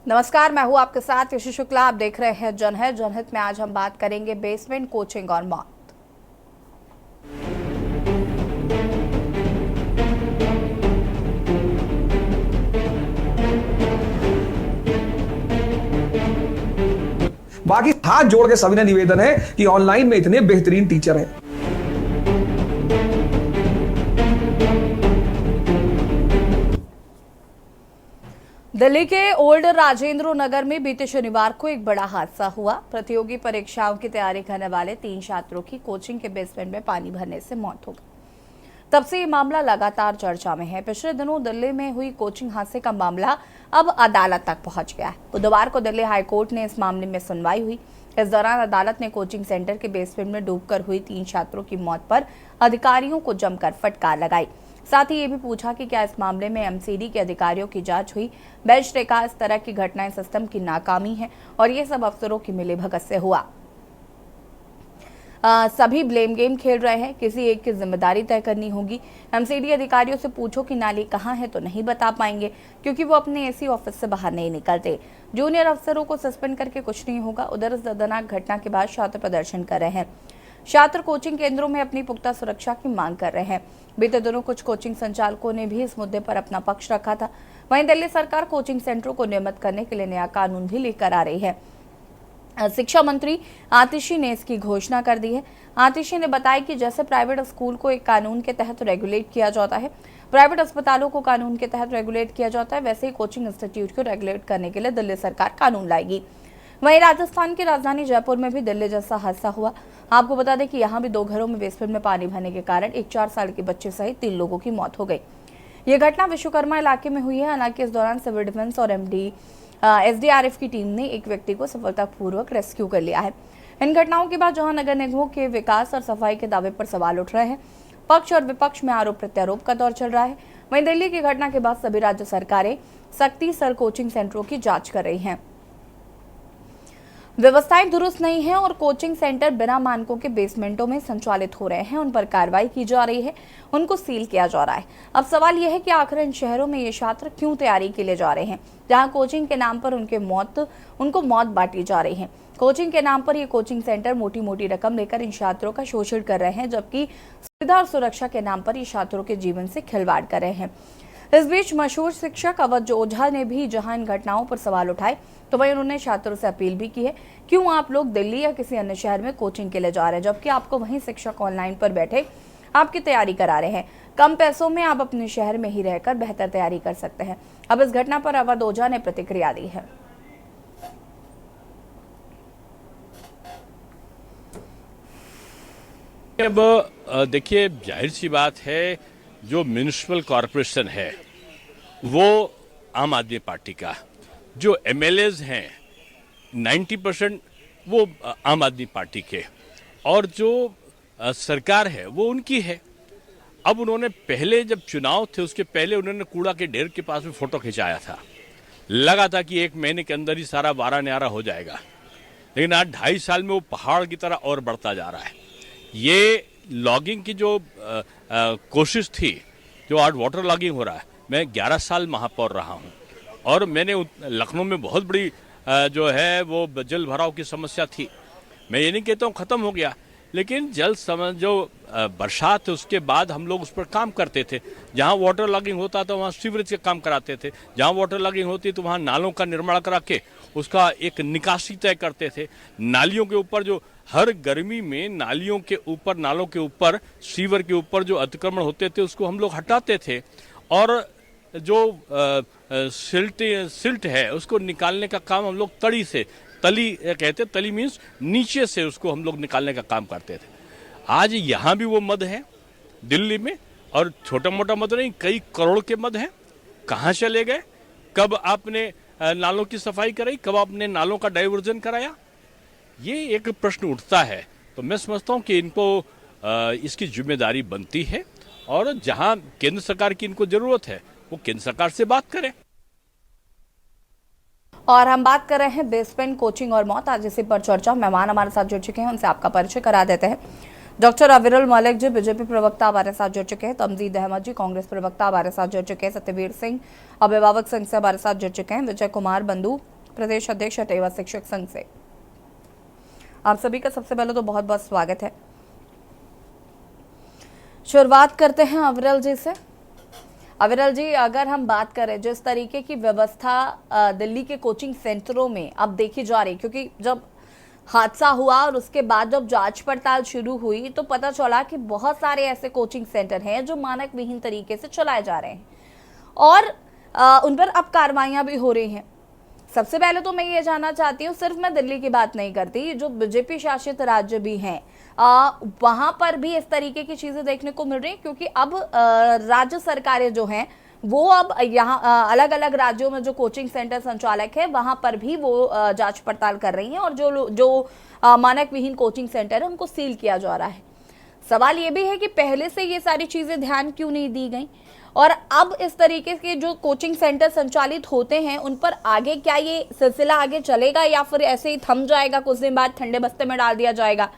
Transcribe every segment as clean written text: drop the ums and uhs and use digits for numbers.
नमस्कार, मैं हूं आपके साथ यशु शुक्ला। आप देख रहे हैं जनहित। जनहित में आज हम बात करेंगे बेसमेंट कोचिंग और मौत। बाकी हाथ जोड़ के सभी ने निवेदन है कि ऑनलाइन में इतने बेहतरीन टीचर हैं। दिल्ली के ओल्ड राजेंद्र नगर में बीते शनिवार को एक बड़ा हादसा हुआ। प्रतियोगी परीक्षाओं की तैयारी करने वाले 3 छात्रों की कोचिंग के बेसमेंट में पानी भरने से मौत हो गई। तब से ये मामला लगातार चर्चा में है। पिछले दिनों दिल्ली में हुई कोचिंग हादसे का मामला अब अदालत तक पहुंच गया है। बुधवार को दिल्ली हाईकोर्ट ने इस मामले में सुनवाई हुई। इस दौरान अदालत ने कोचिंग सेंटर के बेसमेंट में डूबकर हुई 3 छात्रों की मौत पर अधिकारियों को जमकर फटकार लगाई। साथ ही ये भी पूछा कि क्या इस मामले में एमसीडी के अधिकारियों की जांच हुई। बेंच ने कहा, इस तरह की घटनाएं सिस्टम की नाकामी है और ये सब अफसरों की मिलीभगत से हुआ। सभी ब्लेम गेम खेल रहे हैं, किसी एक की जिम्मेदारी तय करनी होगी। एमसीडी अधिकारियों से पूछो कि नाली कहाँ है तो नहीं बता पाएंगे, क्योंकि वो अपने एसी ऑफिस से बाहर नहीं निकलते। जूनियर अफसरों को सस्पेंड करके कुछ नहीं होगा। उधर इस दर्दनाक घटना के बाद छात्र प्रदर्शन कर रहे हैं। छात्र कोचिंग केंद्रों में अपनी पुख्ता सुरक्षा की मांग कर रहे हैं। बीते दिनों कुछ कोचिंग संचालकों ने भी इस मुद्दे पर अपना पक्ष रखा था। वहीं दिल्ली सरकार कोचिंग सेंटरों को नियमित करने के लिए नया कानून भी लेकर आ रही है। शिक्षा मंत्री आतिशी ने इसकी घोषणा कर दी है। आतिशी ने बताया कि जैसे प्राइवेट स्कूल को एक कानून के तहत रेगुलेट किया जाता है, प्राइवेट अस्पतालों को कानून के तहत रेगुलेट किया जाता है, वैसे ही कोचिंग इंस्टीट्यूट को रेगुलेट करने के लिए दिल्ली सरकार कानून लाएगी। वहीं राजस्थान की राजधानी जयपुर में भी दिल्ली जैसा हादसा हुआ। आपको बता दें कि यहाँ भी 2 घरों में बेसमेंट में पानी भरने के कारण एक 4 साल के बच्चे सहित 3 लोगों की मौत हो गई। ये घटना विश्वकर्मा इलाके में हुई है। हालांकि इस दौरान सिविल डिफेंस और एसडीआरएफ की टीम ने एक व्यक्ति को सफलतापूर्वक रेस्क्यू कर लिया है। इन घटनाओं के बाद जहां नगर निगमों के विकास और सफाई के दावे पर सवाल उठ रहे हैं, पक्ष और विपक्ष में आरोप प्रत्यारोप का दौर चल रहा है। वहीं दिल्ली की घटना के बाद सभी राज्य सरकारें सख्ती से कोचिंग सेंटरों की जांच कर रही हैं। व्यवस्थाएं दुरुस्त नहीं है और कोचिंग सेंटर बिना मानकों के बेसमेंटों में संचालित हो रहे हैं। उन पर कार्रवाई की जा रही है, उनको सील किया जा रहा है। अब सवाल यह है कि आखिर इन शहरों में ये छात्र क्यों तैयारी के लिए जा रहे हैं, जहां कोचिंग के नाम पर उनको मौत बांटी जा रही है। कोचिंग के नाम पर ये कोचिंग सेंटर मोटी मोटी रकम लेकर इन छात्रों का शोषण कर रहे हैं, जबकि सुविधा और सुरक्षा के नाम पर ये छात्रों के जीवन से खिलवाड़ कर रहे हैं। इस बीच मशहूर शिक्षक अवध ओझा ने भी जहां इन घटनाओं पर सवाल उठाए, तो वहीं उन्होंने छात्रों से अपील भी की है, क्यों आप लोग दिल्ली या किसी अन्य शहर में कोचिंग के लिए जा रहे हैं, जबकि आपको वहीं शिक्षक ऑनलाइन पर बैठे आपकी तैयारी करा रहे हैं। कम पैसों में आप अपने शहर में ही रहकर बेहतर तैयारी कर सकते हैं। अब इस घटना पर अवध ओझा ने प्रतिक्रिया दी है। अब देखिए, जाहिर सी बात है, जो म्यूनिसिपल कॉरपोरेशन है वो आम आदमी पार्टी का, जो एमएलएज हैं 90% वो आम आदमी पार्टी के, और जो सरकार है वो उनकी है। अब उन्होंने पहले जब चुनाव थे उसके पहले उन्होंने कूड़ा के ढेर के पास में फोटो खिंचाया था, लगा था कि 1 महीने के अंदर ही सारा वारा न्यारा हो जाएगा। लेकिन आज 2.5 साल में वो पहाड़ की तरह और बढ़ता जा रहा है। ये लॉगिंग की जो कोशिश थी, जो आज वाटर लॉगिंग हो रहा है, मैं 11 साल महापौर रहा हूँ और मैंने लखनऊ में बहुत बड़ी जो है वो जल भराव की समस्या थी। मैं ये नहीं कहता हूँ ख़त्म हो गया, लेकिन जो बरसात है उसके बाद हम लोग उस पर काम करते थे। जहाँ वाटर लॉगिंग होता था वहाँ सीवरेज का काम कराते थे, जहाँ वाटर लॉगिंग होती तो वहाँ नालों का निर्माण करा के उसका एक निकासी तय करते थे। नालियों के ऊपर जो हर गर्मी में नालियों के ऊपर, नालों के ऊपर, सीवर के ऊपर जो अतिक्रमण होते थे उसको हम लोग हटाते थे, और जो सिल्ट है उसको निकालने का काम हम लोग तली से, तली कहते, तली मीन्स नीचे से उसको हम लोग निकालने का काम करते थे। आज यहाँ भी वो मद है दिल्ली में, और छोटा मोटा मद नहीं, कई करोड़ के मद हैं। कहाँ चले गए? कब आपने नालों की सफाई कराई, कब आपने नालों का डाइवर्जन कराया? ये एक प्रश्न उठता है। तो मैं समझता हूँ कि इनको इसकी जिम्मेदारी बनती है, और जहाँ केंद्र सरकार की इनको जरूरत है वो केंद्र सरकार से बात करें। और हम बात कर रहे हैं बेसमेंट कोचिंग और मौत। आज इसी पर चर्चा मेहमान हमारे साथ जुड़ चुके हैं, उनसे आपका परिचय करा देते हैं। डॉक्टर अविरल मलिक जी बीजेपी प्रवक्ता हमारे साथ जुड़ चुके हैं। तमजीद अहमद जी कांग्रेस प्रवक्ता हमारे साथ जुड़ चुके हैं। सत्यवीर सिंह अभिभावक संघ से हमारे साथ जुड़ चुके हैं। विजय कुमार बंधु प्रदेश अध्यक्ष हटेवा शिक्षक संघ से। आप सभी का सबसे पहले तो बहुत बहुत स्वागत है। शुरुआत करते हैं अविरल जी से। अविरल जी, अगर हम बात करें जिस तरीके की व्यवस्था दिल्ली के कोचिंग सेंटरों में अब देखी जा रही, क्योंकि जब हादसा हुआ और उसके बाद जब जांच पड़ताल शुरू हुई तो पता चला कि बहुत सारे ऐसे कोचिंग सेंटर हैं जो मानक विहीन तरीके से चलाए जा रहे हैं और उन पर अब कार्रवाइयां भी हो रही हैं। सबसे पहले तो मैं ये जानना चाहती हूँ, सिर्फ मैं दिल्ली की बात नहीं करती, जो बीजेपी शासित राज्य भी हैं वहां पर भी इस तरीके की चीजें देखने को मिल रही है, क्योंकि अब राज्य सरकारें जो हैं वो अब यहाँ अलग अलग राज्यों में जो कोचिंग सेंटर संचालक है वहां पर भी वो जांच पड़ताल कर रही हैं और जो मानक विहीन कोचिंग सेंटर है उनको सील किया जा रहा है। सवाल ये भी है कि पहले से ये सारी चीजें ध्यान क्यों नहीं दी गई और अब इस तरीके के जो कोचिंग सेंटर संचालित होते हैं उन पर आगे क्या ये सिलसिला आगे चलेगा या फिर ऐसे ही थम जाएगा, कुछ दिन बाद ठंडे बस्ते में डाल दिया जाएगा?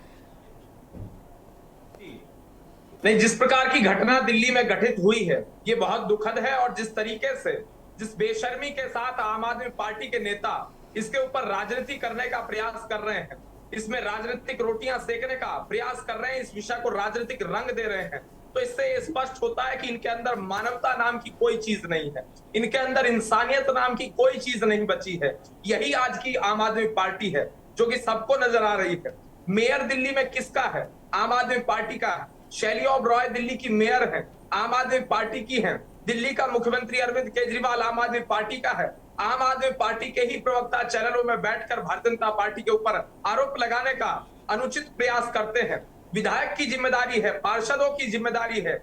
नहीं, जिस प्रकार की घटना दिल्ली में घटित हुई है ये बहुत दुखद है और जिस तरीके से जिस बेशर्मी के साथ आम आदमी पार्टी के नेता इसके ऊपर राजनीति करने का प्रयास कर रहे हैं, इसमें राजनीतिक रोटियां सेकने का प्रयास कर रहे हैं, इस विषय को राजनीतिक रंग दे रहे हैं, तो इससे ये स्पष्ट होता है कि इनके अंदर मानवता नाम की कोई चीज नहीं है, इनके अंदर इंसानियत नाम की कोई चीज नहीं बची है। यही आज की आम आदमी पार्टी है जो कि सबको नजर आ रही है। मेयर दिल्ली में किसका है? आम आदमी पार्टी का है। शैली ओबरॉय दिल्ली की मेयर है, आम आदमी पार्टी की है। दिल्ली का मुख्यमंत्री अरविंद केजरीवाल आम आदमी पार्टी का है। आम आदमी पार्टी के ही प्रवक्ता चैनलों में बैठकर भारतीय जनता पार्टी के ऊपर आरोप लगाने का अनुचित प्रयास करते हैं। विधायक की जिम्मेदारी है, पार्षदों की जिम्मेदारी है,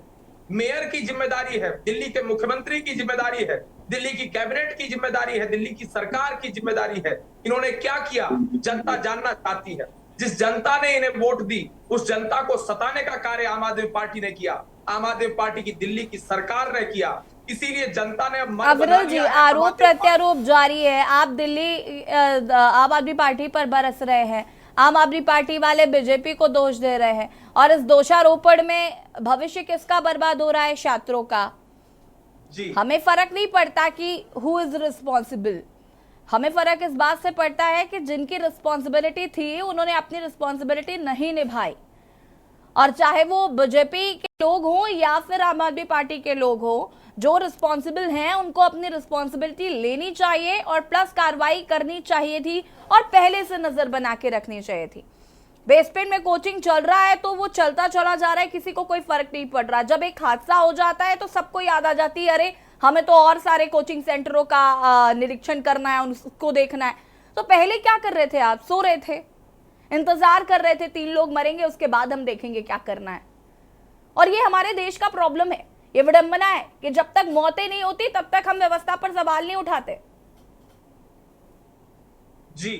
मेयर की जिम्मेदारी है, दिल्ली के मुख्यमंत्री की जिम्मेदारी है, दिल्ली की कैबिनेट की जिम्मेदारी है, दिल्ली की सरकार की जिम्मेदारी है। इन्होंने क्या किया जनता जानना चाहती है। जिस जनता ने इन्हें वोट दी उस जनता को सताने का कार्य आम आदमी पार्टी ने किया, आम आदमी पार्टी की दिल्ली की सरकार ने किया। इसीलिए जनता ने अविरल जी, आरोप प्रत्यारोप जारी है, आप दिल्ली आम आदमी पार्टी पर बरस रहे हैं, आम आदमी पार्टी वाले बीजेपी को दोष दे रहे हैं और इस दोषारोपण में भविष्य किसका बर्बाद हो रहा है? छात्रों का। जी, हमें फर्क नहीं पड़ता कि हु इज रिस्पॉन्सिबल, हमें फर्क इस बात से पड़ता है कि जिनकी रिस्पॉन्सिबिलिटी थी उन्होंने अपनी रिस्पॉन्सिबिलिटी नहीं निभाई, और चाहे वो बीजेपी के लोग हों या फिर आम आदमी पार्टी के लोग हों, जो रिस्पॉन्सिबल हैं उनको अपनी रिस्पॉन्सिबिलिटी लेनी चाहिए और प्लस कार्रवाई करनी चाहिए थी और पहले से नजर बना के रखनी चाहिए थी। बेसपेन में कोचिंग चल रहा है तो वो चलता चला जा रहा है, किसी को कोई फर्क नहीं पड़ रहा। जब एक हादसा हो जाता है तो सबको याद आ जाती है, अरे हमें तो और सारे कोचिंग सेंटरों का निरीक्षण करना है, उसको देखना है। तो पहले क्या कर रहे थे आप? सो रहे थे, इंतजार कर रहे थे 3 लोग मरेंगे उसके बाद हम देखेंगे क्या करना है। और ये हमारे देश का प्रॉब्लम है, ये विडंबना है कि जब तक मौतें नहीं होती तब तक हम व्यवस्था पर सवाल नहीं उठाते। जी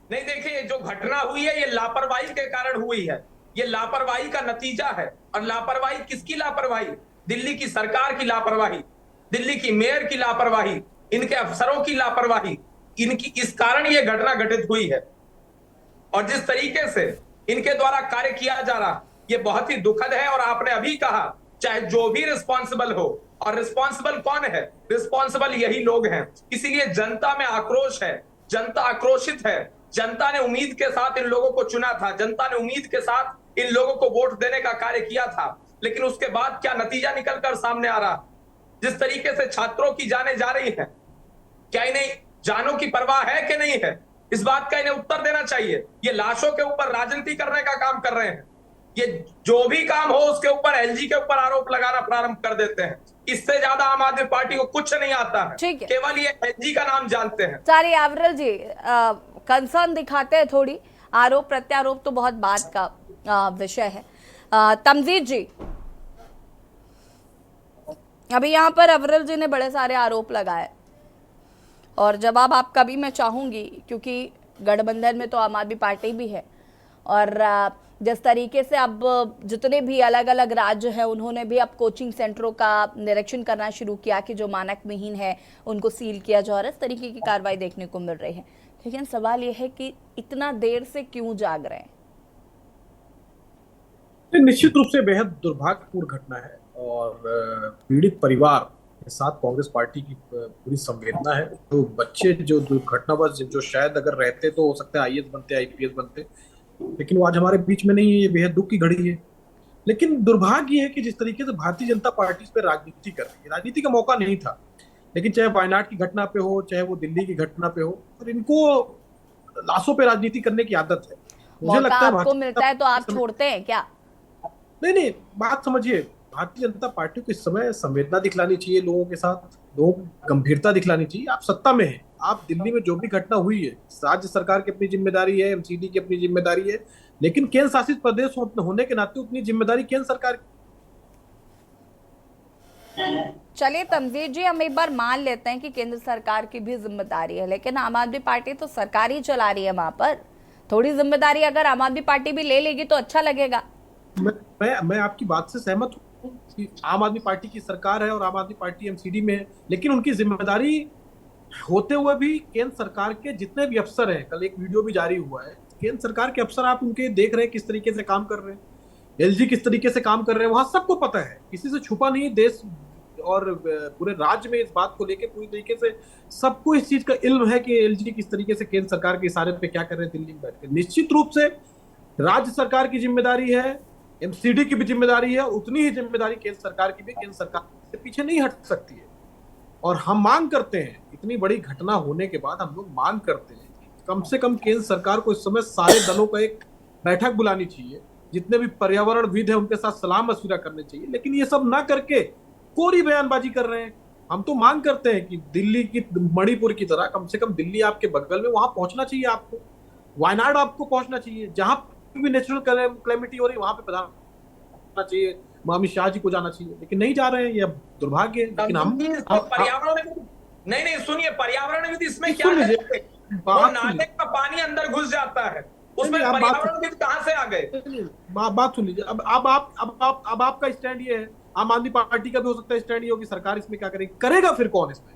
नहीं, देखिए जो घटना हुई है ये लापरवाही के कारण हुई है, ये लापरवाही का नतीजा है। और लापरवाही किसकी लापरवाही? दिल्ली की सरकार की लापरवाही, दिल्ली की मेयर की लापरवाही, इनके अफसरों की लापरवाही, इनकी इस कारण ये घटना घटित हुई है। और जिस तरीके से इनके द्वारा कार्य किया जा रहा ये बहुत ही दुखद है। और आपने अभी कहा चाहे जो भी रिस्पॉन्सिबल हो, और रिस्पॉन्सिबल कौन है? रिस्पॉन्सिबल यही लोग हैं। इसीलिए जनता में आक्रोश है, जनता आक्रोशित है। जनता ने उम्मीद के साथ इन लोगों को चुना था, जनता ने उम्मीद के साथ इन लोगों को वोट देने का कार्य किया था, लेकिन उसके बाद क्या नतीजा निकलकर सामने आ रहा? जिस तरीके से छात्रों की जानें जा रही हैं, क्या इन्हें जानों की परवाह है कि नहीं है? इस बात का इन्हें उत्तर देना चाहिए। ये लाशों के ऊपर राजनीति करने का काम कर रहे हैं, ये जो भी काम हो उसके ऊपर एलजी के ऊपर आरोप लगाना प्रारंभ कर देते हैं। इससे ज्यादा आम आदमी पार्टी को कुछ नहीं आता है, केवल ये एलजी का नाम जानते हैं। सारी अविरल जी कंसर्न दिखाते हैं थोड़ी, आरोप प्रत्यारोप तो बहुत बात का विषय है। तमजीद जी, अभी यहाँ पर अविरल जी ने बड़े सारे आरोप लगाए और जवाब आपका भी मैं चाहूंगी, क्योंकि गठबंधन में तो आम आदमी पार्टी भी है और जिस तरीके से अब जितने भी अलग अलग राज्य हैं उन्होंने भी अब कोचिंग सेंटरों का निरीक्षण करना शुरू किया कि जो मानक विहीन है उनको सील किया जा रहा है, इस तरीके की कार्रवाई देखने को मिल रही है। लेकिन सवाल यह है कि इतना देर से क्यों जाग रहे हैं? निश्चित रूप से बेहद दुर्भाग्यपूर्ण घटना है और पीड़ित परिवार के साथ कांग्रेस पार्टी की पूरी संवेदना है। तो बच्चे जो दुर्घटनावश जो शायद अगर रहते तो हो सकता है आईएएस बनते, आईपीएस बनते, लेकिन वो आज हमारे बीच में नहीं है। ये बेहद दुख की घड़ी है। लेकिन दुर्भाग्य है कि जिस तरीके से भारतीय जनता पार्टी इस पर राजनीति कर रही है, राजनीति का मौका नहीं था, लेकिन चाहे वायनाड की घटना पे हो, चाहे वो दिल्ली की घटना पे हो, और इनको लाशों पे राजनीति करने की आदत है। मुझे मौका लगता है आपको मिलता है तो आप छोड़ते हैं क्या? नहीं नहीं, बात समझिए, भारतीय जनता पार्टी को इस समय संवेदना दिखलानी चाहिए लोगों के साथ, लोगों को गंभीरता दिखलानी चाहिए। आप सत्ता में हैं, आप दिल्ली में जो भी घटना हुई है, राज्य सरकार की अपनी जिम्मेदारी है, एमसीडी की अपनी जिम्मेदारी है, लेकिन केंद्र शासित प्रदेश होने के नाते उतनी जिम्मेदारी केंद्र सरकार की। चलिए तमजीद जी, हम एक बार मान लेते हैं कि केंद्र सरकार की भी जिम्मेदारी है, लेकिन आम आदमी पार्टी तो सरकार ही चला रही है वहां पर। थोड़ी जिम्मेदारी अगर आम आदमी पार्टी भी ले लेगी तो अच्छा लगेगा। मैं आपकी बात से सहमत हूँ कि आम आदमी पार्टी की सरकार है और आम आदमी पार्टी एमसीडी में है, लेकिन उनकी जिम्मेदारी होते हुए भी केंद्र सरकार के जितने भी अफसर हैं, कल एक वीडियो भी जारी हुआ है, केंद्र सरकार के अफसर आप उनके देख रहे हैं किस तरीके से काम कर रहे हैं, एलजी किस तरीके से काम कर रहे हैं, वहां सबको पता है, किसी से छुपा नहीं। देश और पूरे राज्य में इस बात को लेकर पूरी तरीके से सबको इस चीज का इल्म है कि एलजी किस तरीके से केंद्र सरकार के इशारे पे क्या कर रहे हैं दिल्ली में बैठकर। निश्चित रूप से राज्य सरकार की जिम्मेदारी है, एमसीडी की भी जिम्मेदारी है, उतनी ही जिम्मेदारी केंद्र सरकार की भी। केंद्र सरकार से पीछे नहीं हट सकती है। और हम मांग करते हैं, इतनी बड़ी घटना होने के बाद हम लोग मांग करते हैं कि कम से कम केंद्र सरकार को इस समय सारे दलों का एक बैठक बुलानी चाहिए, जितने भी पर्यावरणविद हैं उनके साथ सलाह मशविरा करने चाहिए, लेकिन ये सब ना करके कोरी बयानबाजी कर रहे हैं। हम तो मांग करते हैं कि दिल्ली की, मणिपुर की तरह कम से कम दिल्ली आपके बगल में, वहां पहुंचना चाहिए आपको, वायनाड आपको पहुंचना चाहिए, जहां भी नेचुरल क्लेमिटी हो रही है वहां पे प्रधान चाहिए, अमित शाह जी को जाना चाहिए, लेकिन नहीं जा रहे हैं। ये दुर्भाग्य है। लेकिन हम पर्यावरण नहीं सुनिए, पर्यावरणविद इसमें क्या करेंगे? वो नाले का पानी अंदर घुस जाता है, उसमें पर्यावरणविद कहां से आ गए? बात सुन लीजिए। अब आपका स्टैंड ये है, आम आदमी पार्टी का भी हो सकता है स्टैंड ये हो कि सरकार इसमें क्या करेगी, करेगा फिर कौन इसमें?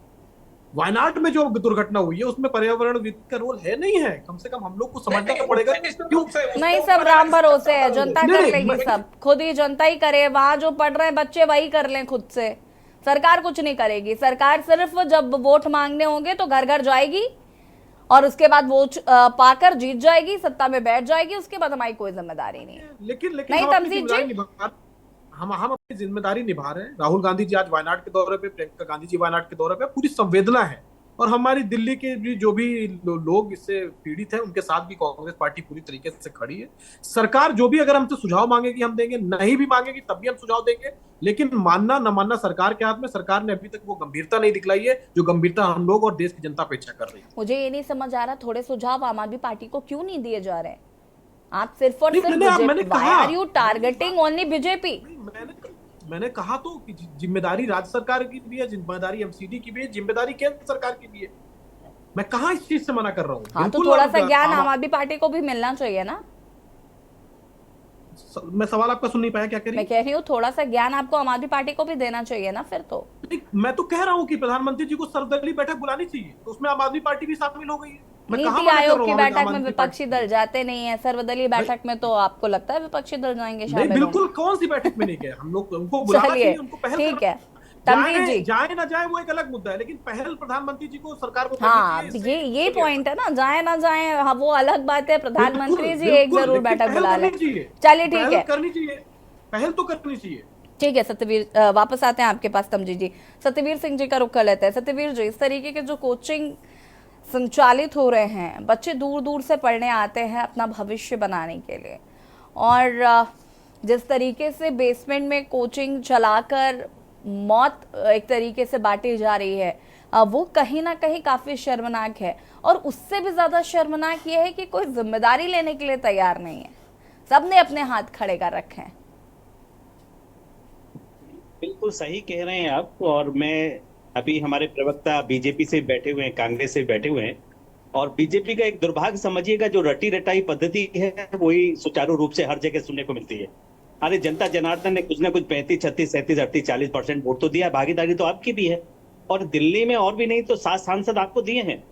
वायनाड में जो दुर्घटना हुई है उसमें पर्यावरणविद का रोल है नहीं है, कम से कम हम लोग को समझना तो पड़ेगा। क्यों नहीं, सब राम भरोसे है, जनता कर लेगी, सब खुद ही जनता ही करे। वहां जो पढ़ रहे हैं बच्चे वही कर लें खुद से, सरकार कुछ नहीं करेगी। सरकार सिर्फ जब वोट मांगने होंगे तो घर घर जाएगी और उसके बाद वोट पाकर जीत जाएगी, सत्ता में बैठ जाएगी, उसके बाद हमारी कोई जिम्मेदारी नहीं है। लेकिन नहीं तमजीद जी, हम अपनी जिम्मेदारी निभा रहे हैं। राहुल गांधी जी आज वायनाड के दौरे पे, प्रियंका गांधी जी वायनाड के दौरे पे, पूरी संवेदना है। और हमारी दिल्ली के भी जो भी लोग इससे पीड़ित हैं उनके साथ भी कांग्रेस पार्टी पूरी तरीके से खड़ी है। सरकार जो भी अगर हमसे सुझाव मांगेगी हम देंगे, नहीं भी मांगेगी तब भी हम सुझाव देंगे, लेकिन मानना न मानना सरकार के हाथ में। सरकार ने अभी तक वो गंभीरता नहीं दिखलाई है जो गंभीरता हम लोग और देश की जनता अपेक्षा कर रही है। मुझे ये नहीं समझ आ रहा, थोड़े सुझाव आम आदमी पार्टी को क्यों नहीं दिए जा रहे? आप सिर्फ और सिर्फ why are you targeting only BJP? मैंने कहा तो कि जिम्मेदारी राज्य सरकार की भी है, जिम्मेदारी एमसीडी की भी है, जिम्मेदारी केंद्र सरकार की भी है। मैं कहाँ इस चीज से मना कर रहा हूँ। हाँ, तो थोड़ा सा ज्ञान आम आदमी पार्टी को भी मिलना चाहिए ना। मैं सवाल आपका सुन नहीं पाया, क्या कह रही? मैं कह रही हूँ थोड़ा सा ज्ञान आपको आम आदमी पार्टी को भी देना चाहिए ना फिर तो। मैं तो कह रहा हूँ कि प्रधानमंत्री जी को सर्वदलीय बैठक बुलानी चाहिए, तो उसमें आम आदमी पार्टी भी शामिल हो गई है। नीति आयोग की बैठक में विपक्षी दल जाते नहीं है, सर्वदलीय बैठक में तो आपको लगता है विपक्षी दल जाएंगे शामिल? बिल्कुल, कौन सी बैठक में नहीं गए हम लोग, उनको बुलाना चाहिए, उनको पहल ठीक है। तमजीद जी, जाए ना जाए वो एक अलग मुद्दा है, लेकिन पहल प्रधानमंत्री जी को, सरकार को हाँ ये पॉइंट है ना, जाए ना जाए हाँ वो अलग बात है। प्रधानमंत्री जी एक जरूर बैठक बुला लें। चलिए ठीक है, करनी चाहिए, पहल तो करनी चाहिए। ठीक है सत्यवीर, वापस आते हैं आपके पास तमजीद जी। सत्यवीर सिंह जी का रुख कर लेते हैं। सत्यवीर जी, इस तरीके के जो कोचिंग संचालित हो रहे हैं, बच्चे दूर दूर से पढ़ने आते हैं अपना भविष्य बनाने के लिए, और जिस तरीके से बेसमेंट में कोचिंग चलाकर मौत एक तरीके से बांटी जा रही है, वो कहीं ना कहीं काफी शर्मनाक है। और उससे भी ज्यादा शर्मनाक ये है कि कोई जिम्मेदारी लेने के लिए तैयार नहीं है, सबने अपने हाथ खड़े कर रखे हैं। बिल्कुल सही कह रहे हैं आप। और मैं अभी हमारे प्रवक्ता बीजेपी से बैठे हुए हैं, कांग्रेस से बैठे हुए हैं, और बीजेपी का एक दुर्भाग्य समझिएगा, जो रटी रटाई पद्धति है वही सुचारू रूप से हर जगह सुनने को मिलती है। अरे जनता जनार्दन ने कुछ ना कुछ 35, 36, 37, 38, 40% वोट तो दिया, भागीदारी तो आपकी भी है, और दिल्ली में और भी नहीं तो 7 सांसद आपको दिए हैं।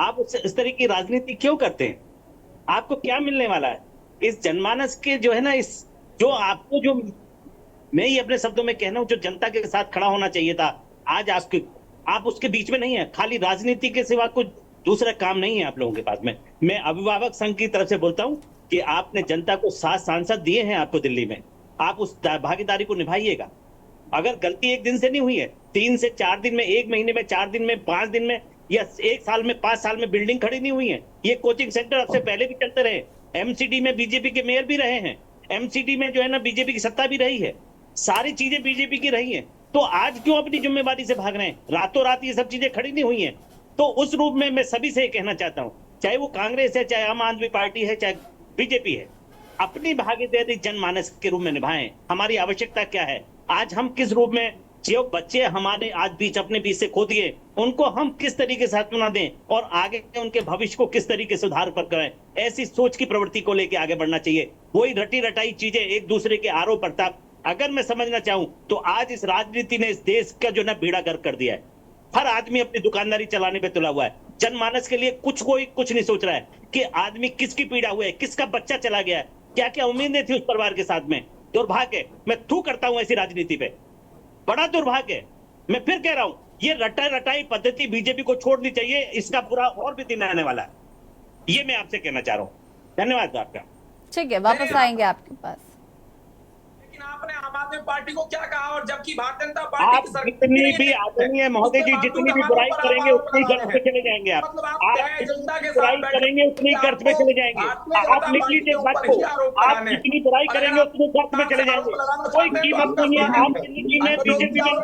आप इस तरह की राजनीति क्यों करते हैं? आपको क्या मिलने वाला है? इस जनमानस के जो है ना, इस जो आपको, जो मैं ही अपने शब्दों में कहना हूं, जो जनता के साथ खड़ा होना चाहिए था, आज आप उसके बीच में नहीं है। खाली राजनीति के सिवा कुछ दूसरा काम नहीं है आप लोगों के पास में। मैं अभिभावक संघ की तरफ से बोलता हूं कि आपने जनता को 7 सांसद दिए हैं आपको दिल्ली में, आप उस भागीदारी को निभाइएगा। अगर गलती एक दिन से नहीं हुई है, 3 से 4 दिन में, 1 महीने में, 4 दिन में, 5 दिन में, या 1 साल में, 5 साल में बिल्डिंग खड़ी नहीं हुई है। ये कोचिंग सेंटर अब से पहले भी चलते रहे। एमसीडी में बीजेपी के मेयर भी रहे हैं, एमसीडी में जो है ना बीजेपी की सत्ता भी रही है, सारी चीजें बीजेपी की रही है। तो आज क्यों अपनी जिम्मेवारी से भाग रहे हैं? रातों रात ये सब चीजें खड़ी नहीं हुई हैं। तो उस रूप में मैं सभी से कहना चाहता हूं, चाहे वो कांग्रेस है, चाहे आम आदमी पार्टी है, चाहे बीजेपी है, अपनी भागीदारी जनमानस के रूप में निभाएं। हमारी आवश्यकता क्या है? आज हम किस रूप में, जो बच्चे हमारे आज अपने बीच से खो दिए, उनको हम किस तरीके से सांत्वना दें और आगे उनके भविष्य को किस तरीके से सुधार पर करें, ऐसी सोच की प्रवृत्ति को लेकर आगे बढ़ना चाहिए। वही रटी रटाई चीजें, एक दूसरे के आरोप प्रताप, अगर मैं समझना चाहूं तो आज इस राजनीति ने इस देश का जो ना बेड़ा गर्क कर दिया है। हर आदमी अपनी दुकानदारी चलाने पे तुला हुआ है। जनमानस के लिए कोई कुछ नहीं सोच रहा है कि आदमी किसकी पीड़ा हुई है, किसका बच्चा चला गया है, क्या क्या उम्मीदें थी उस परिवार के साथ में। दुर्भाग्य, मैं थू करता हूं ऐसी राजनीति पे, बड़ा दुर्भाग्य। मैं फिर कह रहा हूं, ये रटाई पद्धति बीजेपी को छोड़नी चाहिए। इसका पूरा और भी दिन आने वाला है, ये मैं आपसे कहना चाह रहा हूं। धन्यवाद आपका। ठीक है, वापस आएंगे आपके पास। आपने आम आदमी पार्टी को क्या कहा? और जबकि भारतीय जनता पार्टी आप जितनी भी आदरणीय महोदय जी जितनी भी बुराई करेंगे उतनी गर्त पे चले जाएंगे। आप बुराई करेंगे उतनी गर्त पे चले जाएंगे। आप लिख लीजिए बात को, आप जितनी बुराई करेंगे उतनी गर्त पे चले जाएंगे। कोई कीमत नहीं है। आप दिल्ली में बीजेपी में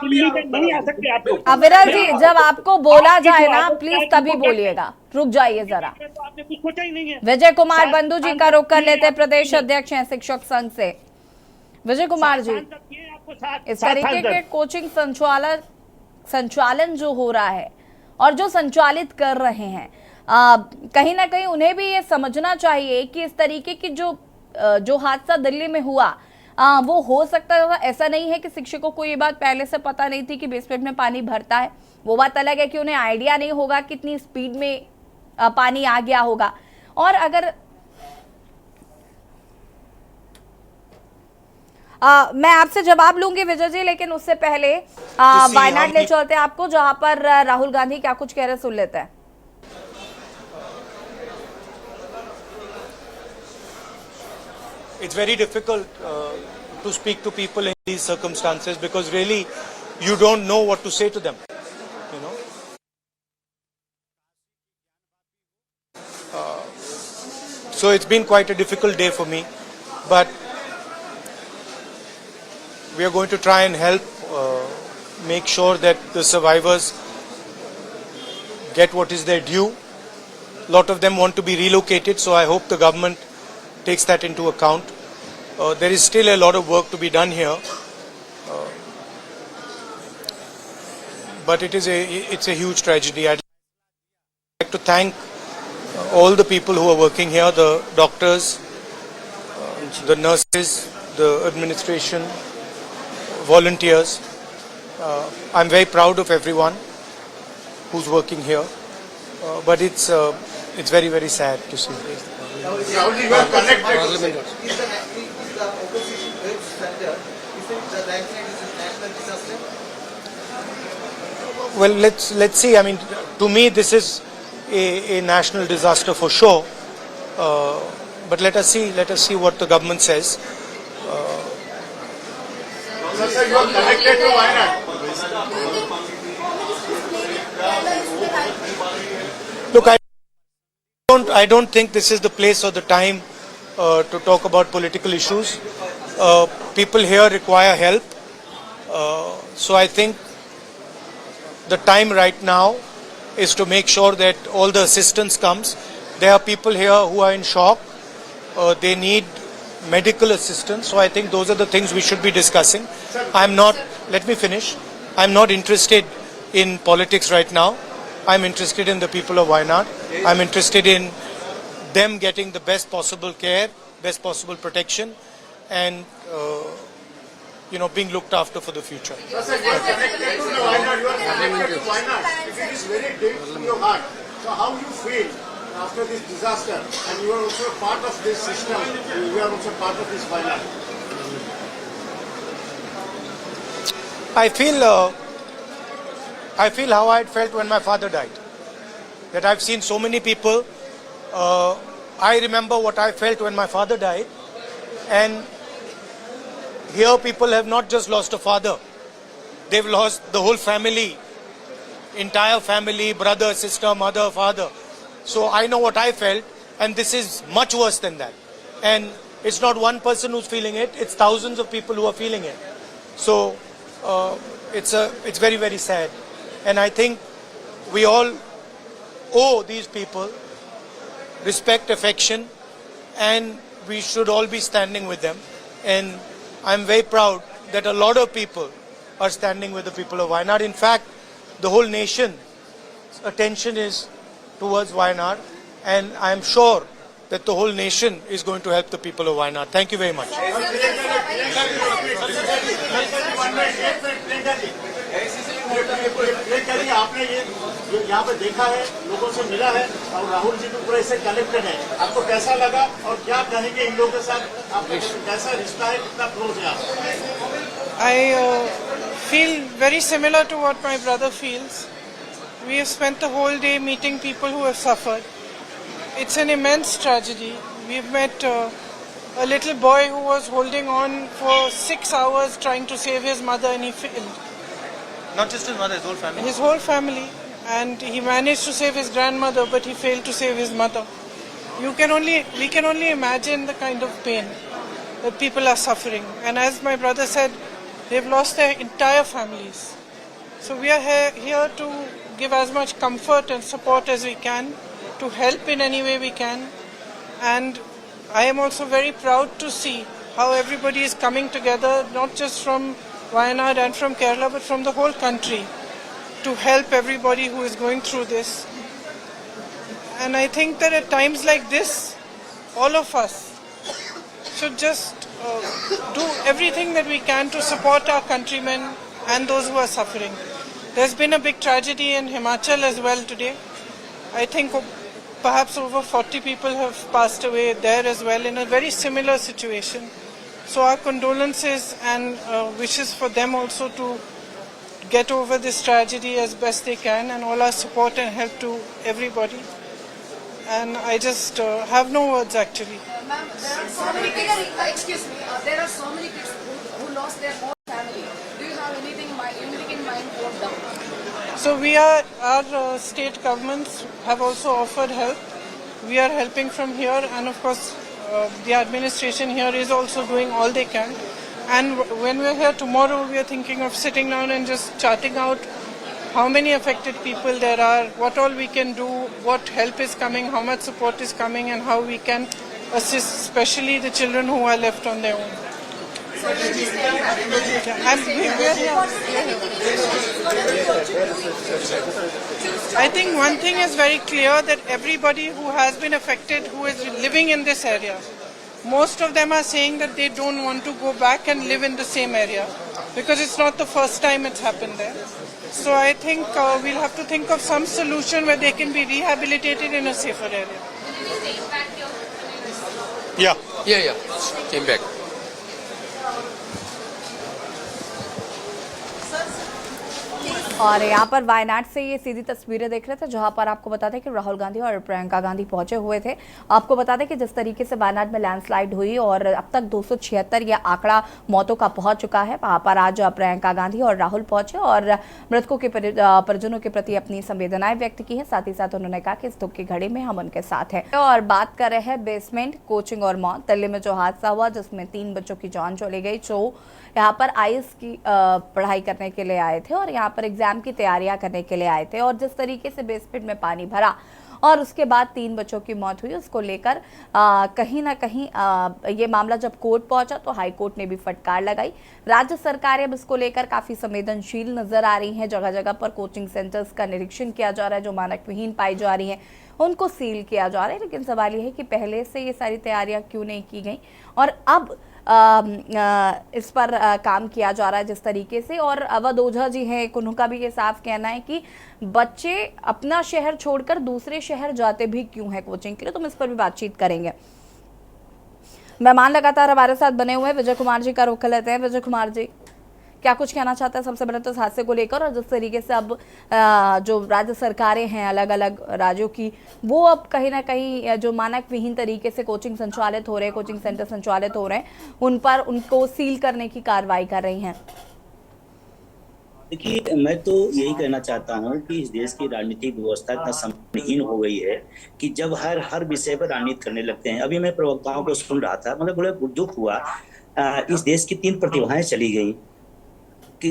दिल्ली में नहीं आ सकते आप लोग। अविरल जी, जब आपको बोला जाए ना प्लीज तभी बोलिएगा, रुक जाइए जरा। आपने कुछ सोचा ही नहीं है। विजय कुमार बंधु जी का रुख कर लेते, प्रदेश अध्यक्ष हैं शिक्षक संघ से। विजय कुमार जी, इस तरीके के कोचिंग संचालन जो हो रहा है और जो संचालित कर रहे हैं, कहीं ना कहीं उन्हें भी ये समझना चाहिए कि इस तरीके की जो हादसा दिल्ली में हुआ वो हो सकता है। ऐसा नहीं है कि शिक्षकों को ये बात पहले से पता नहीं थी कि बेसमेंट में पानी भरता है। वो बात अलग है कि उन्हें आइडिया नहीं होगा कितनी स्पीड में पानी आ गया होगा। और अगर मैं आपसे जवाब लूंगी विजय जी, लेकिन उससे पहले वायनाड ले चलते हैं आपको, जहां पर राहुल गांधी क्या कुछ कह रहे सुन लेते हैं। It's very difficult to speak to people in these circumstances because really you don't know what to say to them, you know. So it's been quite a difficult day for me, but we are going to try and help make sure that the survivors get what is their due. A lot of them want to be relocated, so I hope the government takes that into account. There is still a lot of work to be done here, but it's a huge tragedy. I'd like to thank all the people who are working here, the doctors, the nurses, the administration, volunteers. I'm very proud of everyone who's working here, but it's very, very sad to see. Well, let's see. I mean, to me, this is a national disaster for sure. But let us see what the government says. Sir, you are connected to Wayanad. Look, I don't think this is the place or the time to talk about political issues. People here require help. So I think the time right now is to make sure that all the assistance comes. There are people here who are in shock. They need medical assistance. So I think those are the things we should be discussing. Let me finish. I'm not interested in politics right now. I'm interested in the people of Wayanad. I'm interested in them getting the best possible care, best possible protection, and being looked after for the future. Sir, you are connected to Wayanad. You are connected to Wayanad. It is very deep to your heart. So how you feel after this disaster? And you are also part of this system. You are also part of this Wayanad. I feel I feel how I felt when my father died. That I've seen so many people. I remember what I felt when my father died. And here people have not just lost a father. They've lost the whole family, entire family, brother, sister, mother, father. So I know what I felt, and this is much worse than that. And it's not one person who's feeling it, it's thousands of people who are feeling it. So it's very, very sad. And I think we all owe these people respect, affection, and we should all be standing with them. And I'm very proud that a lot of people are standing with the people of Wayanad. In fact, the whole nation's attention is towards Wayanad, and I'm sure that the whole nation is going to help the people of Wayanad. Thank you very much. आपने ये यहाँ पे देखा है, लोगों से मिला है और राहुल जी भी पूरा इससे कनेक्टेड है, आपको कैसा लगा और क्या कहेंगे इन लोगों के साथ, आपका कैसा रिश्ता है, कितना क्लोज है आप? I feel very similar to what my brother feels. We have spent the whole day meeting people who have suffered. It's an immense tragedy. We've met a little boy who was holding on for 6 hours trying to save his mother, and he failed. Not just his mother, his whole family. His whole family. And he managed to save his grandmother, but he failed to save his mother. We can only imagine the kind of pain that people are suffering. And as my brother said, they've lost their entire families. So we are here to give as much comfort and support as we can, to help in any way we can. And I am also very proud to see how everybody is coming together, not just from Wayanad and from Kerala, but from the whole country, to help everybody who is going through this. And I think that at times like this, all of us should just do everything that we can to support our countrymen and those who are suffering. There's been a big tragedy in Himachal as well today. I think perhaps over 40 people have passed away there as well in a very similar situation. So our condolences and wishes for them also to get over this tragedy as best they can, and all our support and help to everybody. And I just have no words actually. Ma'am, there are so many kids, there are so many kids who lost their whole family. Do you have anything in mind for them? So our state governments have also offered help. We are helping from here, and of course the administration here is also doing all they can. And when we're here tomorrow, we are thinking of sitting down and just charting out how many affected people there are, what all we can do, what help is coming, how much support is coming, and how we can assist especially the children who are left on their own. I think one thing is very clear, that everybody who has been affected, who is living in this area, most of them are saying that they don't want to go back and live in the same area, because it's not the first time it's happened there. So I think we'll have to think of some solution where they can be rehabilitated in a safer area. Yeah. Came back. और यहाँ पर वायनाड से ये सीधी तस्वीरें देख रहे थे, जहाँ पर आपको बता दें कि राहुल गांधी और प्रियंका गांधी पहुंचे हुए थे। आपको बता दें कि जिस तरीके से वायनाड में लैंडस्लाइड हुई और अब तक 276 ये आंकड़ा मौतों का पहुंच चुका है, वहाँ पर आज प्रियंका गांधी और राहुल पहुंचे और मृतकों के परिजनों के प्रति अपनी संवेदनाएं व्यक्त की है। साथ ही साथ उन्होंने कहा कि इस दुख की घड़ी में हम उनके साथ हैं। और बात कर रहे हैं बेसमेंट कोचिंग और मौत, दिल्ली में जो हादसा हुआ जिसमें 3 बच्चों की जान चली गई, जो यहाँ पर आईएएस की पढ़ाई करने के लिए आए थे और यहाँ पर एग्जाम की तैयारियां करने के लिए आए थे, और जिस तरीके से बेसमेंट में पानी भरा और उसके बाद 3 बच्चों की मौत हुई, उसको लेकर कहीं ना कहीं ये मामला जब कोर्ट पहुंचा तो हाई कोर्ट ने भी फटकार लगाई। राज्य सरकारें अब इसको लेकर काफी संवेदनशील नजर आ रही हैं। जगह जगह पर कोचिंग सेंटर्स का निरीक्षण किया जा रहा है, जो मानक विहीन पाई जा रही हैं उनको सील किया जा रहा है। लेकिन सवाल यह है कि पहले से ये सारी तैयारियां क्यों नहीं की गई और अब इस पर काम किया जा रहा है जिस तरीके से। और अवध ओझा जी हैं, उनका भी ये साफ कहना है कि बच्चे अपना शहर छोड़कर दूसरे शहर जाते भी क्यों हैं कोचिंग के लिए, तो हम इस पर भी बातचीत करेंगे। मेहमान लगातार हमारे साथ बने हुए हैं, विजय कुमार जी का रुख लेते हैं। विजय कुमार जी, क्या कुछ कहना चाहते हैं सबसे पहले तो इस हादसे को लेकर, और जिस तरीके से अब जो राज्य सरकारें हैं अलग अलग राज्यों की, वो अब कहीं ना कहीं जो मानक विहीन तरीके से कोचिंग संचालित हो रहे हैं, कोचिंग सेंटर संचालित हो रहे हैं, उन पर उनको सील करने की कार्रवाई कर रही हैं। देखिए, मैं तो यही कहना चाहता हूं कि इस देश की राजनीतिक व्यवस्था इतना संहीन हो गई है कि जब हर विषय पर राजनीति करने लगते हैं। अभी मैं प्रवक्ताओं को सुन रहा था, मतलब बड़ा दुख हुआ। इस देश की 3 प्रतिभाएं चली गई,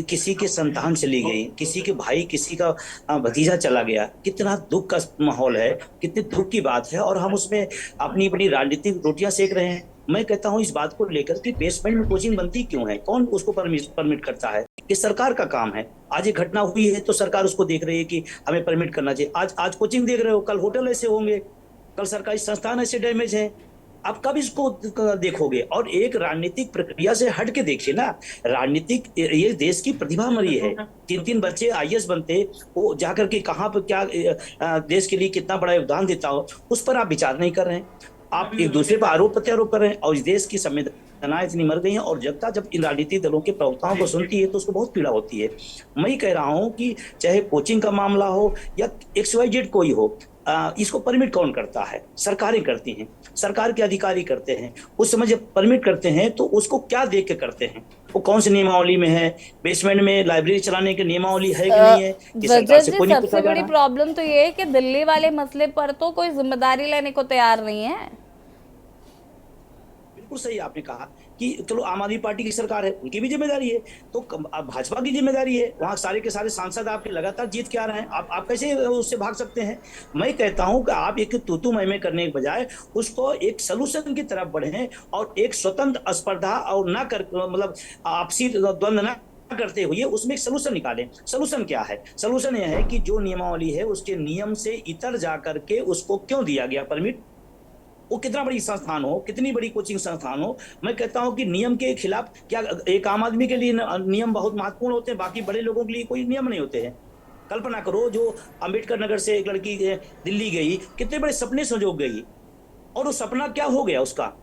किसी के संतान चली गई, किसी के भाई, किसी का भतीजा चला गया। कितना दुख का माहौल है, कितने दुख की बात है, और हम उसमें अपनी अपनी राजनीतिक रोटियां सेक रहे हैं। मैं कहता हूं इस बात को लेकर कि बेसमेंट में कोचिंग बनती क्यों है, कौन उसको परमिट करता है? कि सरकार का काम है। आज एक घटना हुई है तो सरकार उसको देख रही है कि हमें परमिट करना चाहिए। आज कोचिंग देख रहे हो, कल होटल ऐसे होंगे, कल सरकारी संस्थान ऐसे डैमेज हैं। आप कब इसको देखोगे? और एक राजनीतिक प्रक्रिया से हट के देखिए ना। राजनीतिक, ये देश की प्रतिभा मरी है। 3 बच्चे IAS बनते, वो जाकर के कहाँ पर क्या देश के लिए कितना बड़ा योगदान देता हो, उस पर आप विचार नहीं कर रहे हैं। आप एक दूसरे पर आरोप प्रत्यारोप कर रहे हैं। और इस देश की संवेदनाएं इतनी मर गई हैं, और जनता जब इन राजनीतिक दलों के प्रवक्ताओं को सुनती है तो उसको बहुत पीड़ा होती है। मैं कह रहा हूं कि चाहे कोचिंग का मामला हो या XYZ कोई हो, इसको परमिट कौन करता है? सरकारें करती हैं, सरकार के अधिकारी करते हैं। उस समय जब परमिट करते हैं तो उसको क्या देख के करते हैं? वो कौन सी नियमावली में है? बेसमेंट में लाइब्रेरी चलाने की नियमावली है कि नहीं है? कि सरकार से कोई नहीं पूछा जा रहा? सबसे बड़ी प्रॉब्लम तो ये है कि दिल्ली वाले मसले पर तो कोई जिम्मेदारी लेने को तैयार नहीं है। बिल्कुल सही आपने कहा कि चलो आम आदमी पार्टी की सरकार है, उनकी भी जिम्मेदारी है, तो भाजपा की जिम्मेदारी है। वहाँ सारे के सारे सांसद आपके लगातार जीत के आ रहे हैं, आप कैसे उससे भाग सकते हैं? मैं कहता हूं कि आप एक तू मैं करने के बजाय उसको एक सोल्यूशन की तरफ बढ़ें, और एक स्वतंत्र स्पर्धा और ना कर, मतलब आपसी द्वंद्व ना करते हुए उसमें एक सलूशन निकालें। सलूशन क्या है? सलूशन यह है कि जो नियमावली है उसके नियम से इतर जाकर के उसको क्यों दिया गया परमिट? वो कितना बड़ी संस्थान हो, कितनी बड़ी कोचिंग संस्थान हो, मैं कहता हूं कि नियम के खिलाफ क्या एक आम आदमी के लिए नियम बहुत महत्वपूर्ण होते हैं, बाकी बड़े लोगों के लिए कोई नियम नहीं होते हैं। कल्पना करो, जो अंबेडकर नगर से एक लड़की दिल्ली गई, कितने बड़े सपने संजो गई, और वो सपना क्या हो गया? उसका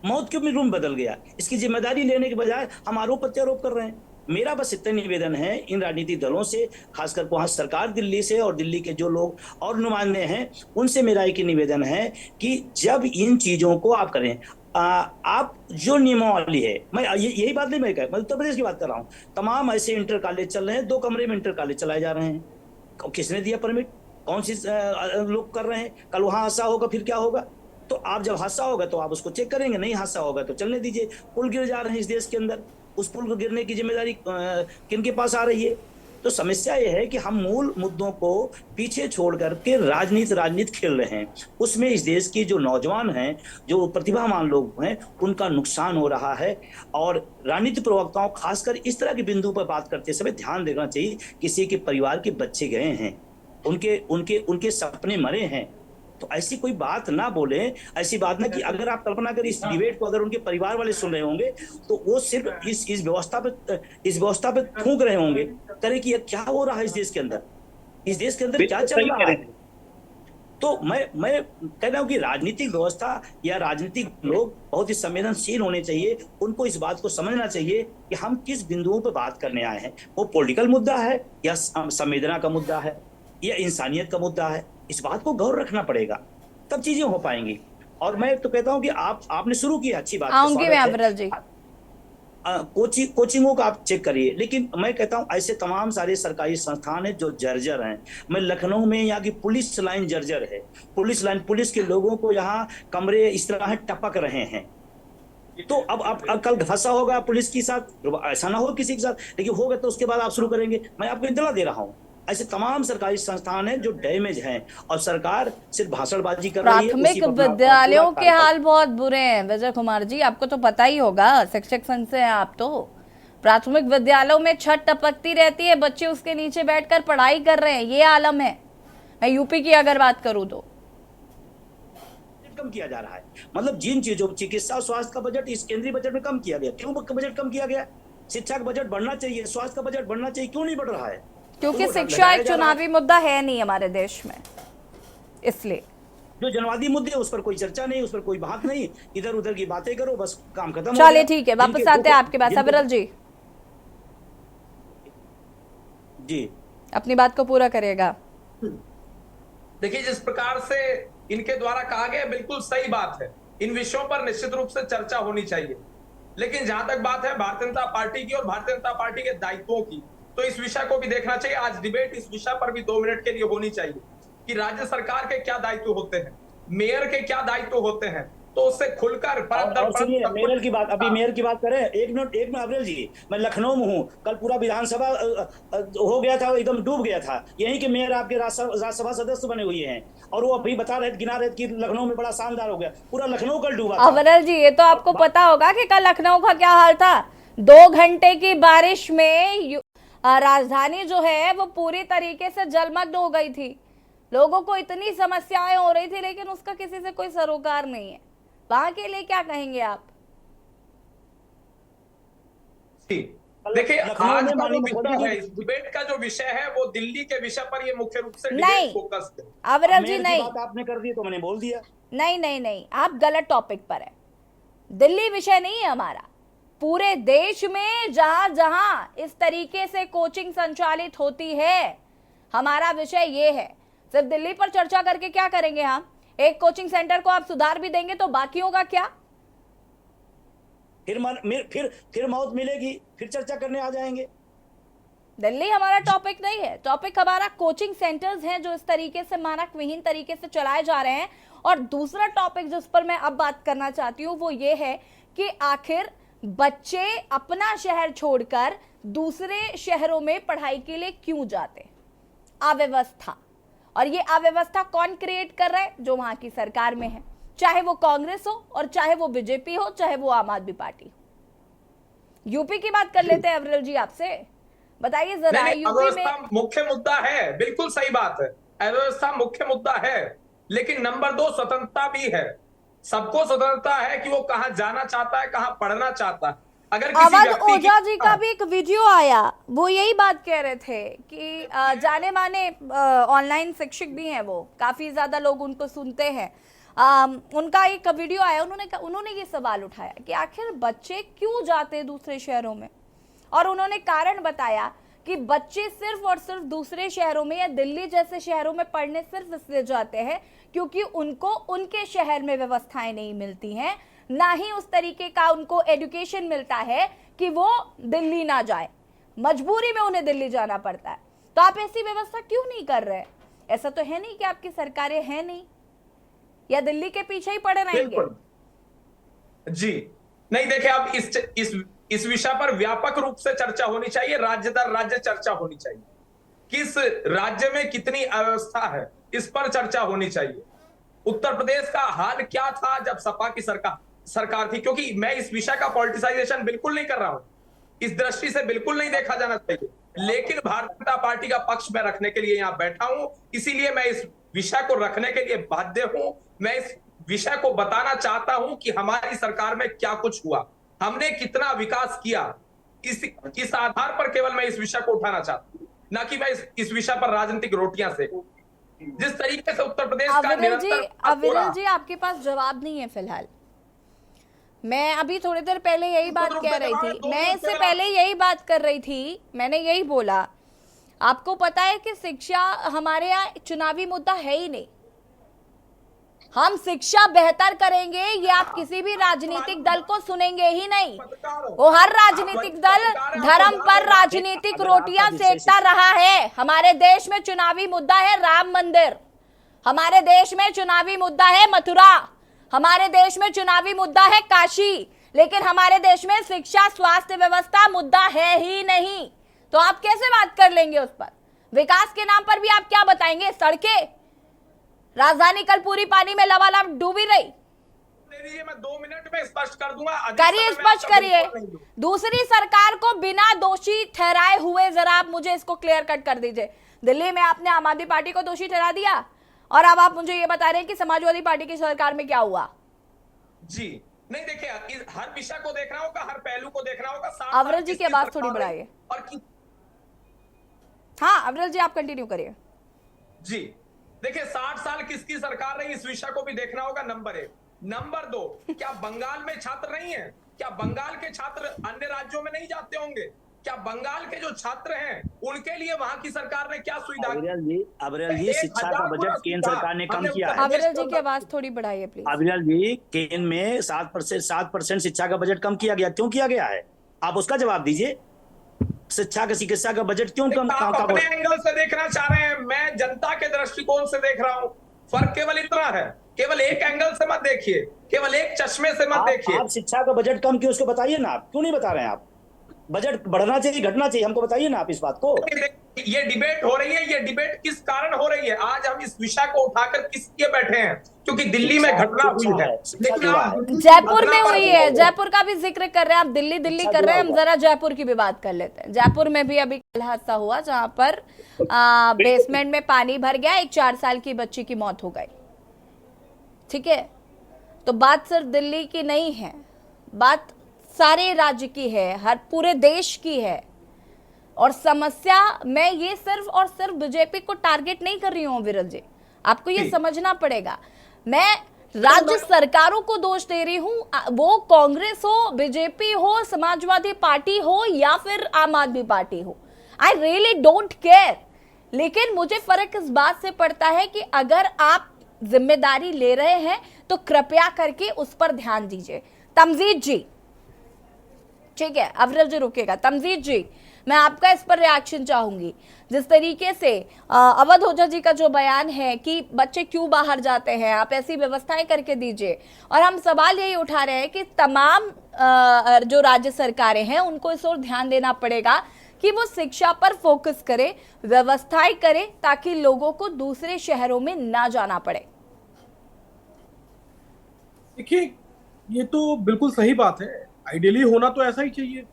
मौत के रूप बदल गया। इसकी जिम्मेदारी लेने के बजाय हम आरोप प्रत्यारोप कर रहे हैं। मेरा बस इतना निवेदन है इन राजनीतिक दलों से, खासकर वहां सरकार दिल्ली से और दिल्ली के जो लोग और नुमाइंदे हैं, उनसे मेरा एक निवेदन है कि जब इन चीजों को आप करें, आप जो नियमावली है, मैं यही बात नहीं, मैं उत्तर प्रदेश की बात कर रहा हूँ। तमाम ऐसे इंटर कॉलेज चल रहे हैं, 2 कमरे में इंटर कॉलेज चलाए जा रहे हैं। किसने दिया परमिट? कौन सी लोग कर रहे हैं? कल वहां हादसा होगा, फिर क्या होगा? तो आप जब हादसा होगा तो आप उसको चेक करेंगे, नहीं हादसा होगा तो चलने दीजिए। पुल गिर जा रहे हैं इस देश के अंदर, उस पुल को गिरने की जिम्मेदारी किनके पास आ रही है? तो समस्या यह है कि हम मूल मुद्दों को पीछे छोड़ करके राजनीति खेल रहे हैं। उसमें इस देश की जो नौजवान हैं, जो प्रतिभावान लोग हैं, उनका नुकसान हो रहा है। और राजनीति प्रवक्ताओं खासकर इस तरह के बिंदु पर बात करते समय ध्यान देना चाहिए। किसी के परिवार के बच्चे गए हैं, उनके सपने मरे हैं, तो ऐसी कोई बात ना बोले। ऐसी बात ना कि अगर आप कल्पना करें इस डिबेट को अगर उनके परिवार वाले सुन रहे होंगे तो वो सिर्फ इस व्यवस्था पे थूक रहे होंगे, करे कि क्या हो रहा है इस देश के अंदर, क्या चल रहा है। तो मैं कह रहा हूं कि राजनीतिक व्यवस्था या राजनीतिक लोग बहुत ही संवेदनशील होने चाहिए। उनको इस बात को समझना चाहिए कि हम किस बिंदुओं पर बात करने आए हैं। वो पॉलिटिकल मुद्दा है या संवेदना का मुद्दा है या इंसानियत का मुद्दा है, इस बात को गौर रखना पड़ेगा, तब चीजें हो पाएंगी। और मैं तो कहता हूं कि आपने शुरू किया, अच्छी बात है। कोचिंगों का आप चेक करिए, लेकिन मैं कहता हूं ऐसे तमाम सारे सरकारी संस्थान हैं जो जर्जर हैं। मैं लखनऊ में यहाँ की पुलिस लाइन जर्जर है। पुलिस के लोगों को यहाँ कमरे इस तरह टपक रहे हैं। तो अब कल हादसा होगा पुलिस के साथ, ऐसा ना हो किसी के साथ, लेकिन होगा तो उसके बाद आप शुरू करेंगे। मैं आपको इत्तला दे रहा हूँ, ऐसे तमाम सरकारी संस्थान हैं जो डैमेज हैं और सरकार सिर्फ भाषणबाजी कर रही है। प्राथमिक विद्यालयों के हाल बहुत बुरे हैं विजय कुमार जी, आपको तो पता ही होगा, शिक्षक संघ से हैं आप। तो प्राथमिक विद्यालयों में छत टपकती रहती है, बच्चे उसके नीचे बैठकर पढ़ाई कर रहे हैं, ये आलम है। मैं यूपी की अगर बात करूं तो कम किया जा रहा है। मतलब जिन चीजों, चिकित्सा और स्वास्थ्य का बजट इस केंद्रीय बजट में कम किया गया। क्यों बजट कम किया गया? शिक्षा का बजट बढ़ना चाहिए, स्वास्थ्य का बजट बढ़ना चाहिए, क्यों नहीं बढ़ रहा है? क्योंकि शिक्षा एक चुनावी मुद्दा है नहीं हमारे देश में, इसलिए जो जनवादी मुद्दे उस पर कोई चर्चा नहीं, उस पर कोई बात नहीं, इधर उधर की बातें करो, बस काम खत्म। चलिए ठीक है, वापस आते हैं आपके पास अविरल जी। जी, अपनी बात को पूरा करिएगा। देखिए, जिस प्रकार से इनके द्वारा कहा गया बिल्कुल सही बात है। इन विषयों पर निश्चित रूप से चर्चा होनी चाहिए, लेकिन जहां तक बात है भारतीय जनता पार्टी की और भारतीय जनता पार्टी के दायित्वों की, तो इस विषय को भी देखना चाहिए। आज डिबेट इस विषय पर भी 2 मिनट के लिए होनी चाहिए कि राज्य सरकार के क्या दायित्व होते हैं, मेयर के क्या दायित्व होते हैं, तो उससे खुलकर और सुनिए, मेयर की बात, अभी मेयर की बात करें। एक मिनट अविरल जी, मैं लखनऊ में हूँ, कल पूरा विधानसभा हो गया था, एकदम डूब गया था। यहीं के मेयर आपके राज्यसभा सदस्य बने हुए हैं, और वो अभी बता रहे गिना रहे कि लखनऊ में बड़ा शानदार हो गया, पूरा लखनऊ कल डूबा था। अविरल जी, ये तो आपको पता होगा कि कल लखनऊ का क्या हाल था। 2 घंटे की बारिश में राजधानी जो है वो पूरी तरीके से जलमग्न हो गई थी। लोगों को इतनी समस्याएं हो रही थी, लेकिन उसका किसी से कोई सरोकार नहीं है। वहां के लिए क्या कहेंगे आप? देखिए, आज का जो विषय है, इस डिबेट का जो विषय है वो दिल्ली के विषय पर ये मुख्य रूप से डिबेट फोकस है। अविरल जी नहीं, बात आपने कर दी तो मैंने बोल दिया। नहीं, आप गलत टॉपिक पर है। दिल्ली विषय नहीं है हमारा। पूरे देश में जहां जहां इस तरीके से कोचिंग संचालित होती है, हमारा विषय ये है। सिर्फ दिल्ली पर चर्चा करके क्या करेंगे हम? एक कोचिंग सेंटर को आप सुधार भी देंगे तो बाकियों का क्या? फिर मौत मिलेगी, फिर चर्चा करने आ जाएंगे। दिल्ली हमारा टॉपिक नहीं है। टॉपिक हमारा कोचिंग सेंटर्स हैं जो इस तरीके से मानक विहीन तरीके से चलाए जा रहे हैं। और दूसरा टॉपिक जिस पर मैं अब बात करना चाहती हूँ वो ये है कि आखिर बच्चे अपना शहर छोड़कर दूसरे शहरों में पढ़ाई के लिए क्यों जाते? अव्यवस्था। और ये अव्यवस्था कौन क्रिएट कर रहा है? जो वहां की सरकार में है, चाहे वो कांग्रेस हो और चाहे वो बीजेपी हो, चाहे वो आम आदमी पार्टी हो। यूपी की बात कर लेते हैं अविरल जी, आपसे बताइए जरा। यूपी में मुख्य मुद्दा है, बिल्कुल सही बात है, अव्यवस्था मुख्य मुद्दा है, लेकिन नंबर 2 स्वतंत्रता भी है। सबको स्वतंत्रता है कि वो कहां जाना चाहता है, कहां पढ़ना चाहता है। अगर अवध ओझा जी का भी एक वीडियो आया, वो यही बात कह रहे थे कि जाने माने ऑनलाइन शिक्षक भी हैं, वो काफी ज्यादा लोग उनको सुनते हैं। उनका एक वीडियो आया, उन्होंने ये सवाल उठाया कि आखिर बच्चे क्यों जाते हैं दूसरे शहरों में, और उन्होंने कारण बताया कि बच्चे सिर्फ और सिर्फ दूसरे शहरों में या दिल्ली जैसे शहरों में पढ़ने सिर्फ इसलिए जाते हैं क्योंकि उनको उनके शहर में व्यवस्थाएं नहीं मिलती हैं, ना ही उस तरीके का उनको एजुकेशन मिलता है कि वो दिल्ली ना जाए। मजबूरी में उन्हें दिल्ली जाना पड़ता है। तो आप ऐसी व्यवस्था क्यों नहीं कर रहे? ऐसा तो है नहीं कि आपकी सरकारें हैं नहीं, या दिल्ली के पीछे ही पड़े रहेंगे? जी नहीं, देखिए, अब इस विषय पर व्यापक रूप से चर्चा होनी चाहिए, राज्य दर राज्य चर्चा होनी चाहिए। किस राज्य में कितनी अव्यवस्था है, इस पर चर्चा होनी चाहिए। उत्तर प्रदेश का हाल क्या था जब सपा की सरकार थी, क्योंकि मैं इस विषय का पॉलिटिसाइजेशन बिल्कुल नहीं कर रहा हूं, इस दृष्टि से बिल्कुल नहीं देखा जाना चाहिए, लेकिन भारतीय जनता पार्टी का पक्ष में रखने के लिए यहां बैठा हूं, इसीलिए मैं इस विषय को रखने के लिए बाध्य हूं। मैं इस विषय को बताना चाहता हूं कि हमारी सरकार में क्या कुछ हुआ, हमने कितना विकास किया। इस आधार पर केवल मैं इस विषय को उठाना चाहता हूं, ना कि मैं इस विषय पर राजनीतिक रोटियां सेकूं। जिस तरीके से उत्तर प्रदेश का अविरल जी, आपके पास जवाब नहीं है फिलहाल। मैं अभी थोड़ी देर पहले यही बात कह रही थी, मैं इससे पहले यही बात कर रही थी, मैंने यही बोला। आपको पता है कि शिक्षा हमारे यहाँ चुनावी मुद्दा है ही नहीं। हम शिक्षा बेहतर करेंगे ये आप किसी भी राजनीतिक दल को सुनेंगे ही नहीं। वो हर राजनीतिक दल धर्म पर राजनीतिक रोटियां सेकता रहा है। हमारे देश में चुनावी मुद्दा है राम मंदिर, हमारे देश में चुनावी मुद्दा है मथुरा, हमारे देश में चुनावी मुद्दा है काशी, लेकिन हमारे देश में शिक्षा स्वास्थ्य व्यवस्था मुद्दा है ही नहीं। तो आप कैसे बात कर लेंगे उस पर? विकास के नाम पर भी आप क्या बताएंगे? सड़कें, राजधानी कल पूरी पानी में लबालब डूबी रही। मैं 2 मिनट में स्पष्ट कर दूंगा। करिए, स्पष्ट करिए। दूसरी सरकार को बिना दोषी ठहराए हुए जरा आप मुझे इसको क्लियर कट कर दीजिए। दिल्ली में आपने आम आदमी पार्टी को दोषी ठहरा दिया और अब आप मुझे ये बता रहे हैं कि समाजवादी पार्टी की सरकार में क्या हुआ? जी नहीं, देखिए, हर विषय को देखना होगा, हर पहलू को देखना होगा। अविरल जी की आवाज थोड़ी बढ़ाइए। हाँ अविरल जी, आप कंटिन्यू करिए। जी देखिए, 60 साल किसकी सरकार रही, इस विषय को भी देखना होगा, नंबर 1। नंबर 2, क्या बंगाल में छात्र नहीं है? क्या बंगाल के छात्र अन्य राज्यों में नहीं जाते होंगे? क्या बंगाल के जो छात्र हैं उनके लिए वहां की सरकार ने क्या सुविधा अविरल जी शिक्षा का बजट केंद्र सरकार ने कम किया है। अविरल जी की आवाज थोड़ी बढ़ाइए प्लीज। अविरल जी, केंद्र में 7% शिक्षा का बजट कम किया गया, क्यों किया गया है? आप उसका जवाब दीजिए। शिक्षा का चिकित्सा का बजट क्यों कम? आप अपने एंगल से देखना चाह रहे हैं, मैं जनता के दृष्टिकोण से देख रहा हूं। फर्क केवल इतना है, केवल एक एंगल से मत देखिए, केवल एक चश्मे से मत देखिए। आप शिक्षा का बजट कम क्यों, उसको बताइए ना। आप क्यों नहीं बता रहे हैं? आप बजट बढ़ना चाहिए, घटना चाहिए, हमको बताइए ना आप इस बात को। ये डिबेट हो रही है, ये डिबेट किस कारण हो रही है? आज हम इस विषय को उठाकर किस लिए बैठे हैं? क्योंकि दिल्ली में घटना हुई है, लेकिन आप जयपुर में हुई है, जयपुर का भी जिक्र कर रहे हैं आप। दिल्ली कर रहे हैं, हम जरा जयपुर की भी बात कर लेते हैं। जयपुर में भी अभी कल हादसा हुआ जहां पर बेसमेंट में पानी भर गया, एक 4 साल की बच्ची की मौत हो गई। ठीक है, तो बात सिर्फ दिल्ली की नहीं है, बात सारे राज्य की है, हर पूरे देश की है। और समस्या, मैं ये सिर्फ और सिर्फ बीजेपी को टारगेट नहीं कर रही हूं विरल जी, आपको ये समझना पड़ेगा। मैं राज्य सरकारों को दोष दे रही हूं, वो कांग्रेस हो, बीजेपी हो, समाजवादी पार्टी हो या फिर आम आदमी पार्टी हो। आई रियली डोंट केयर, लेकिन मुझे फर्क इस बात से पड़ता है कि अगर आप जिम्मेदारी ले रहे हैं तो कृपया करके उस पर ध्यान दीजिए। तमजीद जी, ठीक है, अविरल जी रुकेगा। तमजीद जी, मैं आपका इस पर रिएक्शन चाहूंगी। जिस तरीके से अवध ओझा जी का जो बयान है कि बच्चे क्यों बाहर जाते हैं, आप ऐसी व्यवस्थाएं करके दीजिए। और हम सवाल यही उठा रहे हैं कि तमाम जो राज्य सरकारें हैं उनको इस ओर ध्यान देना पड़ेगा कि वो शिक्षा पर फोकस करे, व्यवस्थाएं करे, ताकि लोगों को दूसरे शहरों में ना जाना पड़े। देखिए, ये तो बिल्कुल सही बात है, आइडियली होना तो ऐसा ही चाहिए।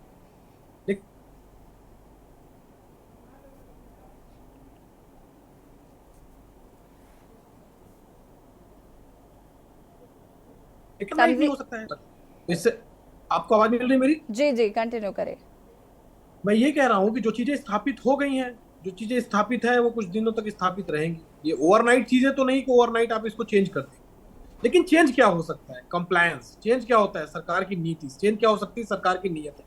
लेकिन नहीं हो सकता है। इससे आपको आवाज मिल रही मेरी? जी जी, कंटिन्यू करें। मैं ये कह रहा हूं कि जो चीजें स्थापित हो गई हैं, जो चीजें स्थापित है वो कुछ दिनों तक स्थापित रहेंगी। ये ओवरनाइट चीजें तो नहीं कि ओवरनाइट आप इसको चेंज कर दें, लेकिन चेंज क्या हो सकता है? कंप्लायंस। चेंज क्या होता है? सरकार की नीति। चेंज क्या हो सकती है? सरकार की नीयत है।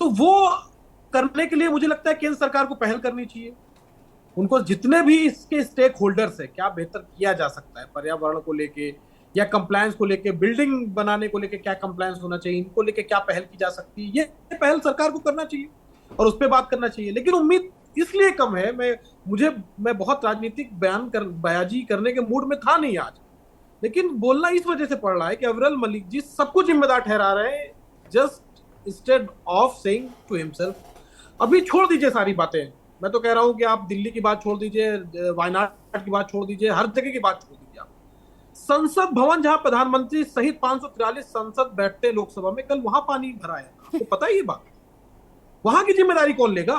तो वो करने के लिए मुझे लगता है केंद्र सरकार को पहल करनी चाहिए। उनको जितने भी इसके स्टेक होल्डर्स है, क्या बेहतर किया जा सकता है पर्यावरण को लेके या कंप्लायंस को लेके, बिल्डिंग बनाने को लेके क्या कंप्लायंस होना चाहिए, इनको लेके क्या पहल की जा सकती है, ये पहल सरकार को करना चाहिए और उस पर बात करना चाहिए। लेकिन उम्मीद इसलिए कम है, मैं बहुत राजनीतिक बयाजी करने के मूड में था नहीं आज, लेकिन बोलना इस वजह से पड़ रहा है कि अविरल मलिक जी सबको जिम्मेदार ठहरा रहे हैं, just instead of saying to himself. अभी छोड़ दीजिए सारी बातें। मैं तो कह रहा हूं कि आप दिल्ली की बात छोड़ दीजिए, वायनाड की बात छोड़ दीजिए, हर जगह की बात छोड़ दीजिए। आप संसद भवन, जहां प्रधानमंत्री सहित 543 सांसद बैठते लोकसभा में, कल वहां पानी भरा है। आपको पता है ये बात? वहां की जिम्मेदारी कौन लेगा?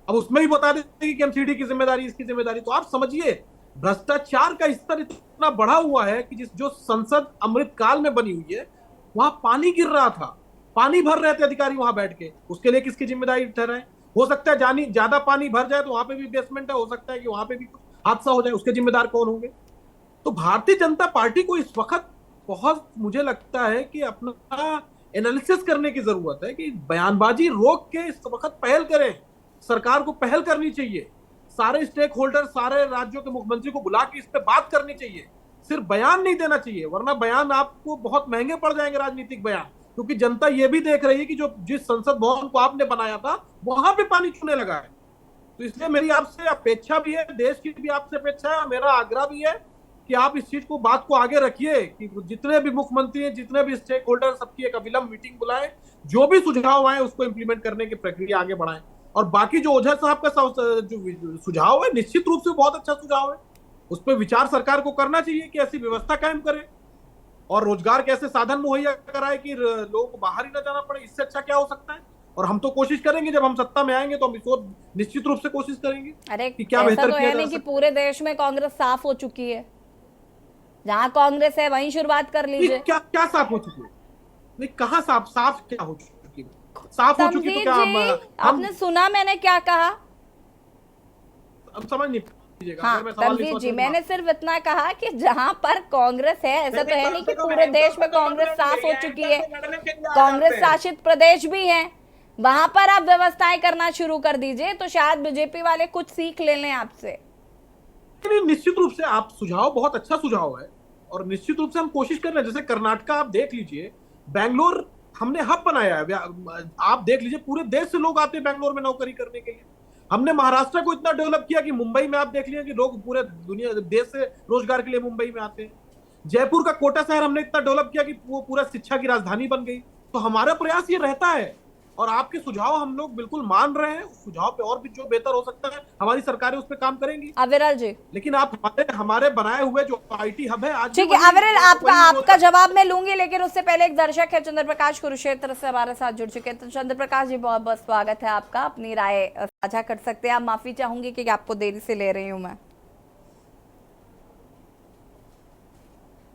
अब उसमें भी बता देते कि एमसीडी की जिम्मेदारी, इसकी जिम्मेदारी। तो आप समझिए भ्रष्टाचार का स्तर इतना बढ़ा हुआ है कि जो संसद अमृत काल में बनी हुई है, वहां पानी गिर रहा था, पानी भर रहे थे अधिकारी वहां बैठ के। उसके लिए किसकी जिम्मेदारी ठहराए? हो सकता है ज्यादा पानी भर जाए तो वहां पे भी बेसमेंट है, हो सकता है कि वहां पे भी कुछ हादसा हो जाए, उसके जिम्मेदार कौन होंगे? तो भारतीय जनता पार्टी को इस वक्त बहुत, मुझे लगता है कि अपना एनालिसिस करने की जरूरत है कि बयानबाजी रोक के इस वक्त पहल करें। सरकार को पहल करनी चाहिए, सारे स्टेक होल्डर, सारे राज्यों के मुख्यमंत्री को बुला के इस पे बात करनी चाहिए। सिर्फ बयान नहीं देना चाहिए, वरना बयान आपको बहुत महंगे पड़ जाएंगे, राजनीतिक बयान। क्योंकि जनता ये भी देख रही है कि जिस संसद भवन को आपने बनाया था वहां पे पानी छूने लगा है। तो इसलिए मेरी आपसे अपेक्षा भी है, देश की भी आपसे अपेक्षा है, मेरा आग्रह भी है कि आप इस चीज को, बात को आगे रखिए कि जितने भी मुख्यमंत्री हैं, जितने भी स्टेक होल्डर, सबकी एक अविलंब मीटिंग बुलाएं, जो भी सुझाव आए उसको इंप्लीमेंट करने की प्रक्रिया आगे बढ़ाएं। और बाकी जो ओझा साहब का जो सुझाव है, निश्चित रूप से बहुत अच्छा सुझाव है, उस पर विचार सरकार को करना चाहिए कि ऐसी व्यवस्था कायम करे और रोजगार कैसे साधन मुहैया कराए कि लोगों को बाहर ही ना जाना पड़े। इससे अच्छा क्या हो सकता है? और हम तो कोशिश करेंगे, जब हम सत्ता में आएंगे तो हम इसको निश्चित रूप से कोशिश करेंगे। अरे कि क्या बेहतर तो किया है नहीं कि पूरे देश में कांग्रेस साफ हो चुकी है, जहां कांग्रेस है वहीं शुरुआत कर लीजिए। क्या साफ हो चुकी है? नहीं, कहाँ साफ क्या हो चुकी है? साफ हो चुकी तो क्या आपने सुना मैंने क्या कहा? अब समझ नहीं। हाँ, तमजीद जी, मैंने सिर्फ इतना कहा कि जहां पर कांग्रेस है, ऐसा तो है नहीं कि पूरे देश में कांग्रेस साफ हो चुकी है। कांग्रेस शासित प्रदेश भी हैं, वहां पर आप व्यवस्थाएं करना शुरू कर दीजिए, तो शायद बीजेपी वाले कुछ सीख ले लें आपसे। निश्चित रूप से आप सुझाव बहुत अच्छा सुझाव है, और निश्चित रूप से हम कोशिश कर रहे हैं। जैसे कर्नाटका आप देख लीजिए, बैंगलोर हमने हब बनाया है। आप देख लीजिए, पूरे देश से लोग आते हैं बैंगलोर में नौकरी करने के लिए। हमने महाराष्ट्र को इतना डेवलप किया कि मुंबई में आप देख लीजिए कि लोग पूरे दुनिया देश से रोजगार के लिए मुंबई में आते हैं। जयपुर का कोटा शहर हमने इतना डेवलप किया कि वो पूरा शिक्षा की राजधानी बन गई। तो हमारा प्रयास ये रहता है, और आपके सुझाव हम लोग बिल्कुल मान रहे हैं। उस सुझाव पे और भी जो बेहतर हो सकता है हमारी सरकारें उस पर काम करेंगी। अविरल जी, लेकिन आप हमारे बनाए हुए जो आईटी हब है आज, ठीक है अविरल, आपका जवाब मैं लूंगी, लेकिन उससे पहले एक दर्शक है चंद्र प्रकाश कुरुक्षेत्र से हमारे साथ जुड़ चुके हैं। तो चंद्र प्रकाश जी, बहुत बहुत स्वागत है आपका, अपनी राय साझा कर सकते हैं आप। माफी चाहूंगी कि आपको देरी से ले रही हूँ मैं।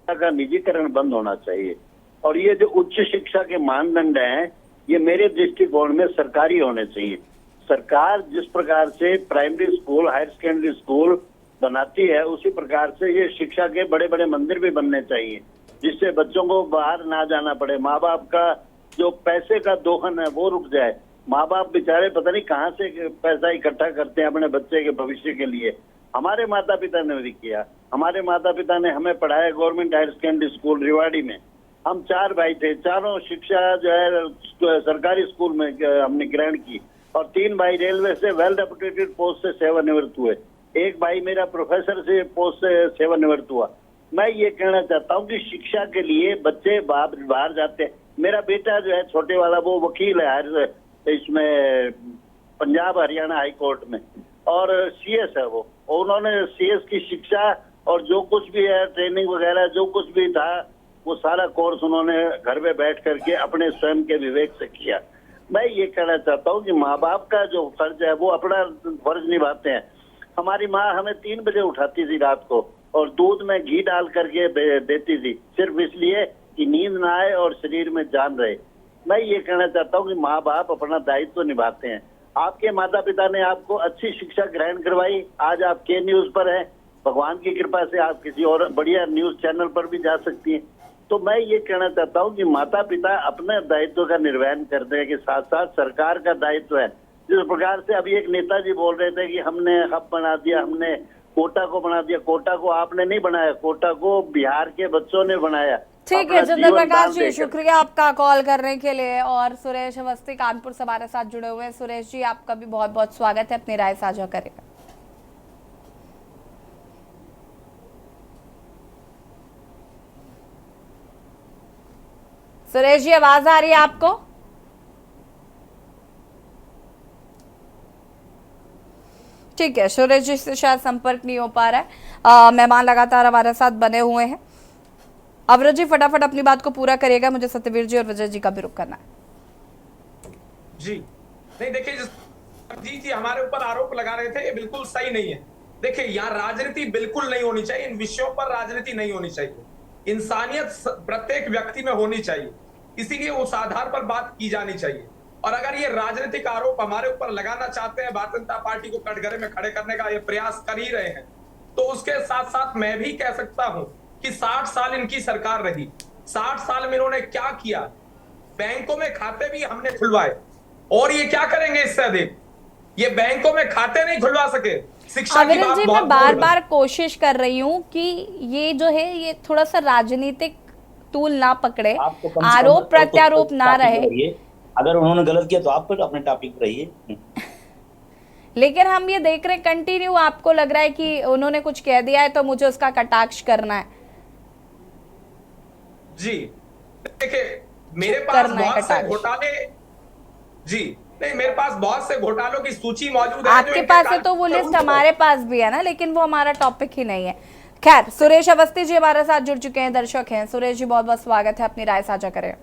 का निजीकरण बंद होना चाहिए, और ये जो उच्च शिक्षा के मानदंड हैं ये मेरे दृष्टिकोण में सरकारी होने चाहिए। सरकार जिस प्रकार से primary school, higher secondary school बनाती है, उसी प्रकार से ये शिक्षा के बड़े बड़े मंदिर भी बनने चाहिए, जिससे बच्चों को बाहर ना जाना पड़े। माँ बाप का जो पैसे का दोहन है वो रुक जाए। माँ बाप बेचारे पता नहीं कहाँ से पैसा इकट्ठा करते हैं अपने बच्चे के भविष्य के लिए। हमारे माता पिता ने भी किया। हमारे माता पिता ने हमें पढ़ाया government higher secondary school Rewari में। हम 4 भाई थे, चारों शिक्षा जो है सरकारी स्कूल में हमने ग्रहण की, और 3 भाई रेलवे से वेल रेपुटेटेड पोस्ट से सेवानिवृत्त हुए। एक भाई मेरा प्रोफेसर से पोस्ट से सेवानिवृत्त हुआ। मैं ये कहना चाहता हूँ कि शिक्षा के लिए बच्चे बाहर जाते हैं। मेरा बेटा जो है छोटे वाला, वो वकील है इसमें पंजाब हरियाणा हाई कोर्ट में, और सीएस है वो। और उन्होंने सीएस की शिक्षा और जो कुछ भी है ट्रेनिंग वगैरह जो कुछ भी था वो सारा कोर्स उन्होंने घर में बैठ करके अपने स्वयं के विवेक से किया। मैं ये कहना चाहता हूँ कि माँ बाप का जो फर्ज है वो अपना फर्ज निभाते हैं। हमारी माँ हमें 3 बजे उठाती थी रात को, और दूध में घी डाल करके देती थी, सिर्फ इसलिए कि नींद ना आए और शरीर में जान रहे। मैं ये कहना चाहता हूँ कि माँ बाप अपना दायित्व तो निभाते हैं। आपके माता पिता ने आपको अच्छी शिक्षा ग्रहण करवाई, आज आप के न्यूज पर हैं। भगवान की कृपा से आप किसी और बढ़िया न्यूज चैनल पर भी जा सकती हैं। तो मैं ये कहना चाहता हूँ कि माता पिता अपने दायित्व का निर्वहन करने के साथ साथ सरकार का दायित्व है। जिस प्रकार से अभी एक नेताजी बोल रहे थे कि हमने हब बना दिया, हमने कोटा को बना दिया। कोटा को आपने नहीं बनाया, कोटा को बिहार के बच्चों ने बनाया। ठीक है चंद्र प्रकाश जी, शुक्रिया आपका कॉल करने के लिए। और सुरेश अवस्थी कानपुर से हमारे साथ जुड़े हुए हैं। सुरेश जी, आपका भी बहुत बहुत स्वागत है, अपनी राय साझा करेगा। सुरेश जी, आवाज आ रही है आपको? ठीक है, सुरेश जी से शायद संपर्क नहीं हो पा रहा है। मेहमान लगातार हमारे साथ बने हुए हैं। अवरज जी, फटाफट अपनी बात को पूरा करिएगा, मुझे सत्यवीर जी और विजय जी का भी रुख करना है। जी नहीं, देखिए जी हमारे ऊपर आरोप लगा रहे थे, ये बिल्कुल सही नहीं है। देखिए यहाँ राजनीति बिल्कुल नहीं होनी चाहिए, इन विषयों पर राजनीति नहीं होनी चाहिए। इंसानियत प्रत्येक व्यक्ति में होनी चाहिए, इसीलिए उस आधार पर बात की जानी चाहिए। और अगर ये राजनीतिक आरोप हमारे ऊपर लगाना चाहते हैं, भारतीय जनता पार्टी को कटघरे में खड़े करने का ये प्रयास कर ही रहे हैं, तो उसके साथ साथ मैं भी कह सकता हूं कि 60 साल इनकी सरकार रही, 60 साल में इन्होंने क्या किया? बैंकों में खाते भी हमने खुलवाए, और ये क्या करेंगे इससे अधिक? ये बैंकों में खाते नहीं खुलवा सके। शिक्षा की बात जी, मैं बार बार कोशिश कर रही हूँ कि ये जो है ये थोड़ा सा राजनीतिक टूल ना पकड़े, आरोप प्रत्यारोप ना रहे। अगर उन्होंने गलत किया तो आप पर अपने टॉपिक पर रहिए। लेकिन हम ये देख रहे कंटिन्यू, आपको लग रहा है कि उन्होंने कुछ कह दिया है तो मुझे उसका कटाक्ष करना है। जी देखिए, मेरे पास बहुत से घोटाले, जी नहीं, मेरे पास बहुत से घोटालों की सूची मौजूद है। आपके पास है तो वो लिस्ट हमारे पास भी है ना, लेकिन वो हमारा टॉपिक ही नहीं है। खैर, सुरेश अवस्थी जी हमारे साथ जुड़ चुके हैं, दर्शक हैं। सुरेश जी, बहुत बहुत स्वागत है, अपनी राय साझा करें।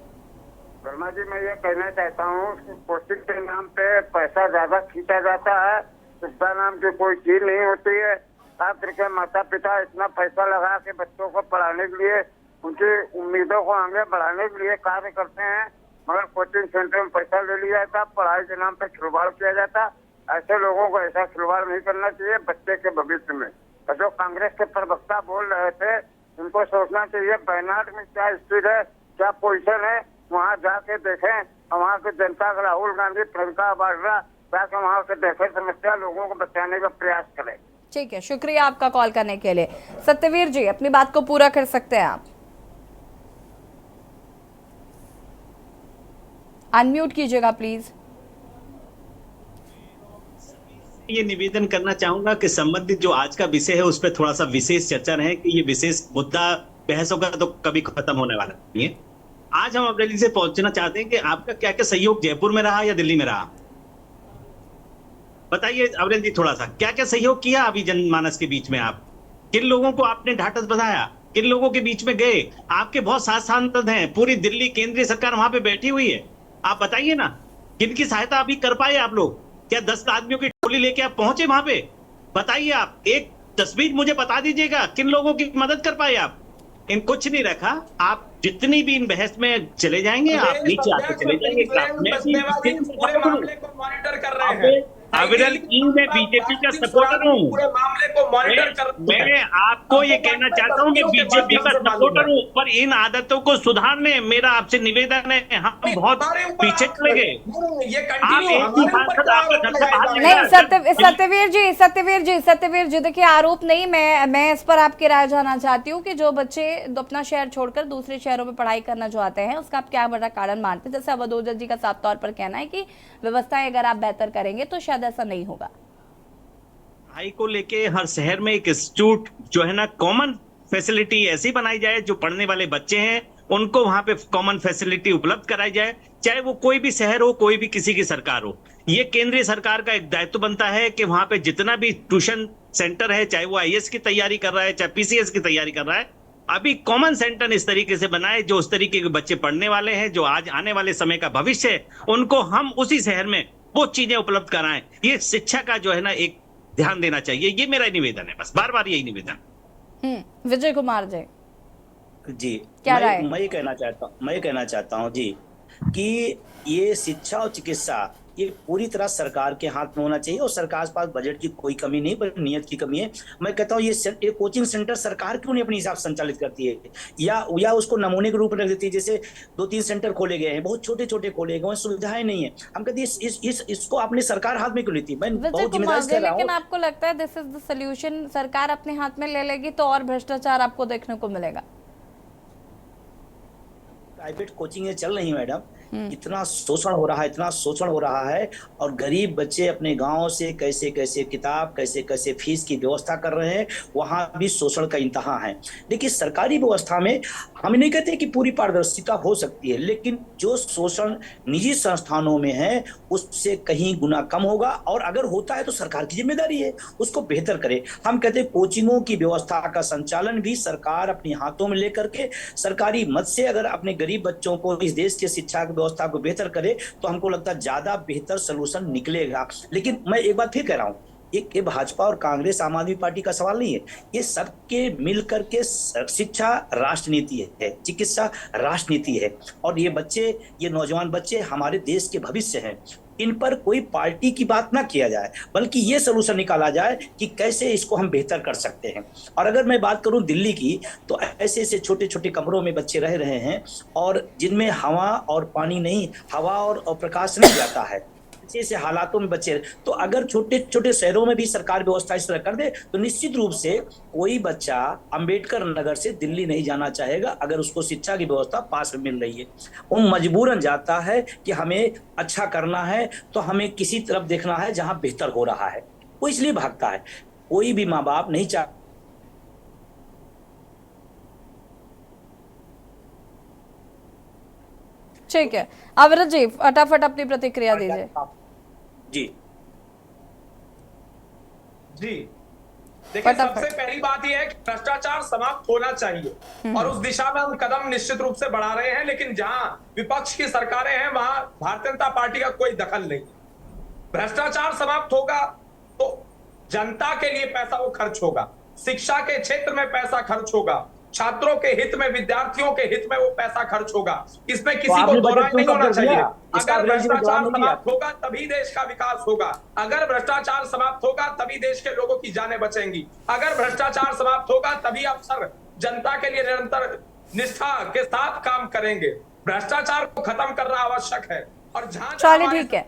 वर्मा जी, मैं ये कहना चाहता हूँ कि पोस्टिंग के नाम पे पैसा ज्यादा खींचा जाता है, शिक्षा नाम की कोई चीज नहीं होती है। छात्र के माता पिता इतना पैसा लगा के बच्चों को पढ़ाने के लिए, उनकी उम्मीदों को आगे बढ़ाने के लिए कार्य करते हैं, मगर कोचिंग सेंटर में पैसा ले लिया जाता, पढ़ाई के नाम पे खिलवाड़ किया जाता। ऐसे लोगों को ऐसा खिलवाड़ नहीं करना चाहिए बच्चे के भविष्य में। जो कांग्रेस के प्रवक्ता बोल रहे थे, उनको सोचना चाहिए वायनाड में क्या स्थिति है, क्या पोजीशन है, वहाँ जाके देखें और वहाँ की जनता का राहुल गांधी प्रियंका वाड्रा ताकि वहाँ से देखे समस्या लोगों को बचाने का प्रयास करें। ठीक है, शुक्रिया आपका कॉल करने के लिए। सत्यवीर जी, अपनी बात को पूरा कर सकते हैं आप, अनम्यूट कीजिएगा प्लीज। ये निवेदन करना चाहूंगा कि संबंधित जो आज का विषय है उस पर थोड़ा सा विशेष चर्चा रहे कि ये विशेष मुद्दा बहस होगा तो कभी खत्म होने वाला नहीं है। आज हम अमरेली से पहुंचना चाहते हैं कि आपका क्या क्या सहयोग जयपुर में रहा या दिल्ली में रहा, बताइए अमरेली जी थोड़ा सा क्या क्या सहयोग किया अभी जनमानस के बीच में, आप किन लोगों को आपने ढाढ़स बंधाया, किन लोगों के बीच में गए, आपके बहुत साथ सांसद हैं, पूरी दिल्ली केंद्रीय सरकार वहां पे बैठी हुई है, आप बताइए ना किनकी सहायता अभी कर पाए आप लोग, क्या 10 आदमियों की टोली लेके आप पहुंचे वहां पे, बताइए आप एक तस्वीर मुझे बता दीजिएगा किन लोगों की मदद कर पाए आप। इन कुछ नहीं रखा, आप जितनी भी इन बहस में चले जाएंगे आप नीचे आके चले जाएंगे। पूरे मामले को मॉनिटर कर रहे हैं। मैं बीजेपी का सपोर्टर हूँ, पूरे मामले को मॉनिटर कर मैं आपको ये कहना चाहता हूँ कि बीजेपी का सपोर्टर हूँ, पर इन आदतों को सुधारने मेरा आपसे निवेदन है, हम बहुत पीछे चले गए। नहीं सत्यवीर जी देखिए, आरोप नहीं, मैं इस पर आपकी राय जानना चाहती हूँ कि जो बच्चे अपना शहर छोड़कर दूसरे शहरों में पढ़ाई करना जो आते हैं उसका आप क्या बड़ा कारण मानते हैं? जैसे अवधूत जी का साफ तौर पर कहना है कि व्यवस्थाएं अगर आप बेहतर करेंगे तो शायद ऐसा नहीं होगा। पढ़ाई को लेके हर शहर में एक इंस्टीट्यूट जो है ना कॉमन फैसिलिटी ऐसी बनाई जाए, जो पढ़ने वाले बच्चे हैं उनको वहां पे कॉमन फैसिलिटी उपलब्ध कराई जाए, चाहे वो कोई भी शहर हो, कोई भी किसी की सरकार हो। ये केंद्रीय सरकार का एक दायित्व बनता है कि वहां पे जितना भी ट्यूशन सेंटर है, चाहे वो आईएएस की तैयारी कर रहा है, चाहे पीसीएस की तैयारी कर रहा है, अभी कॉमन सेंटर इस तरीके से बनाए जो उस तरीके के बच्चे पढ़ने वाले हैं, जो आज आने वाले समय का भविष्य है, उनको हम उसी शहर में वो चीजें उपलब्ध कराएं। ये शिक्षा का जो है ना एक ध्यान देना चाहिए, ये मेरा निवेदन है, बस बार बार यही निवेदन। विजय कुमार जी क्या राय? मैं ये कहना चाहता हूँ जी कि ये शिक्षा और चिकित्सा ये पूरी तरह सरकार के हाथ में होना चाहिए और सरकार के पास बजट की कोई कमी नहीं, पर नियत की कमी है। मैं कहता हूँ ये कोचिंग सेंटर सरकार क्यों नहीं अपने हिसाब से संचालित करती है, या उसको नमूने के रूप में रख देती है। जैसे 2-3 सेंटर खोले गए हैं, बहुत छोटे छोटे खोले गए हैं, सुविधाएं नहीं है। हम कहते हैं इसको अपने सरकार हाथ में क्यों लेती है? मैं बहुत जिम्मेदारी से कह रहा हूं। लेकिन आपको लगता है दिस इज द सॉल्यूशन, सरकार अपने हाथ में ले लेगी तो और भ्रष्टाचार आपको देखने को मिलेगा? प्राइवेट कोचिंग चल रही मैडम, इतना शोषण हो रहा है और गरीब बच्चे अपने गांव से कैसे कैसे किताब, कैसे कैसे फीस की व्यवस्था कर रहे हैं, वहां भी शोषण का इंतहा है। देखिए सरकारी व्यवस्था में हम नहीं कहते कि पूरी पारदर्शिता हो सकती है, लेकिन जो शोषण निजी संस्थानों में है उससे कहीं गुना कम होगा, और अगर होता है तो सरकार की जिम्मेदारी है उसको बेहतर करे। हम कहते हैं कोचिंगों की व्यवस्था का संचालन भी सरकार अपने हाथों में लेकर के सरकारी मद से अगर अपने गरीब बच्चों को इस देश के शिक्षा व्यवस्था को बेहतर करे तो हमको लगता है ज्यादा बेहतर सलूशन निकलेगा। लेकिन मैं एक बात फिर कह रहा हूं, ये भाजपा और कांग्रेस आम आदमी पार्टी का सवाल नहीं है, ये सबके मिलकर के शिक्षा राष्ट्रनीति है, चिकित्सा राष्ट्रनीति है, और ये नौजवान बच्चे हमारे देश के भविष्य हैं। इन पर कोई पार्टी की बात ना किया जाए, बल्कि ये सलूशन निकाला जाए कि कैसे इसको हम बेहतर कर सकते हैं। और अगर मैं बात करूं दिल्ली की, तो ऐसे ऐसे छोटे छोटे कमरों में बच्चे रह रहे हैं और जिनमें हवा और पानी नहीं, हवा और प्रकाश नहीं जाता है, ऐसे हालातों में बच्चे। तो अगर छोटे छोटे शहरों में भी सरकार व्यवस्था इस तरह कर दे तो निश्चित रूप से कोई बच्चा अंबेडकर नगर से दिल्ली नहीं जाना चाहेगा अगर उसको शिक्षा की व्यवस्था पास में मिल रही है। वो मजबूरन जाता है कि हमें अच्छा करना है तो हमें किसी तरफ देखना है जहां बेहतर हो रहा है, वो इसलिए भागता है। कोई भी माँ बाप नहीं चाह ठीक है, अवरत जी फटाफट अपनी प्रतिक्रिया दीजिए। जी देखिए, सबसे पहली बात यह है कि भ्रष्टाचार समाप्त होना चाहिए और उस दिशा में हम कदम निश्चित रूप से बढ़ा रहे हैं, लेकिन जहां विपक्ष की सरकारें हैं वहां भारतीय जनता पार्टी का कोई दखल नहीं। भ्रष्टाचार समाप्त होगा तो जनता के लिए पैसा वो खर्च होगा, शिक्षा के क्षेत्र में पैसा खर्च होगा, छात्रों के हित में, विद्यार्थियों के हित में वो पैसा खर्च होगा। इसमें किसी को दो राय नहीं होना चाहिए। अगर भ्रष्टाचार समाप्त होगा तभी देश का विकास होगा, अगर भ्रष्टाचार समाप्त होगा तभी देश के लोगों की जानें बचेंगी, अगर भ्रष्टाचार समाप्त होगा तभी अफसर जनता के लिए निरंतर निष्ठा के साथ काम करेंगे। भ्रष्टाचार को खत्म करना आवश्यक है। और जहां चलिए ठीक है,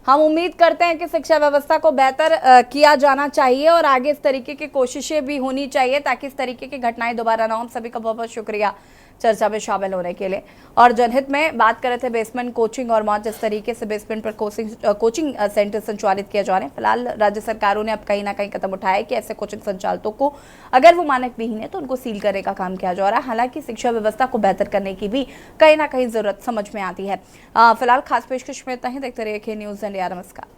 हम उम्मीद करते हैं कि शिक्षा व्यवस्था को बेहतर किया जाना चाहिए और आगे इस तरीके की कोशिशें भी होनी चाहिए ताकि इस तरीके की घटनाएं दोबारा ना हो। सभी का बहुत बहुत शुक्रिया चर्चा में शामिल होने के लिए। और जनहित में बात कर रहे थे बेसमेंट कोचिंग और मौत, जिस तरीके से बेसमेंट पर कोचिंग सेंटर संचालित किया जा रहे हैं। फिलहाल राज्य सरकारों ने अब कहीं ना कहीं कदम उठाया कि ऐसे कोचिंग संचालकों को अगर वो मानक विहीन है तो उनको सील करने का काम किया जा रहा है। हालांकि शिक्षा व्यवस्था को बेहतर करने की भी कहीं ना कहीं जरूरत समझ में आती है। फिलहाल खास पेशकश में इतना ही। देखते रहिए के न्यूज़ इंडिया। नमस्कार।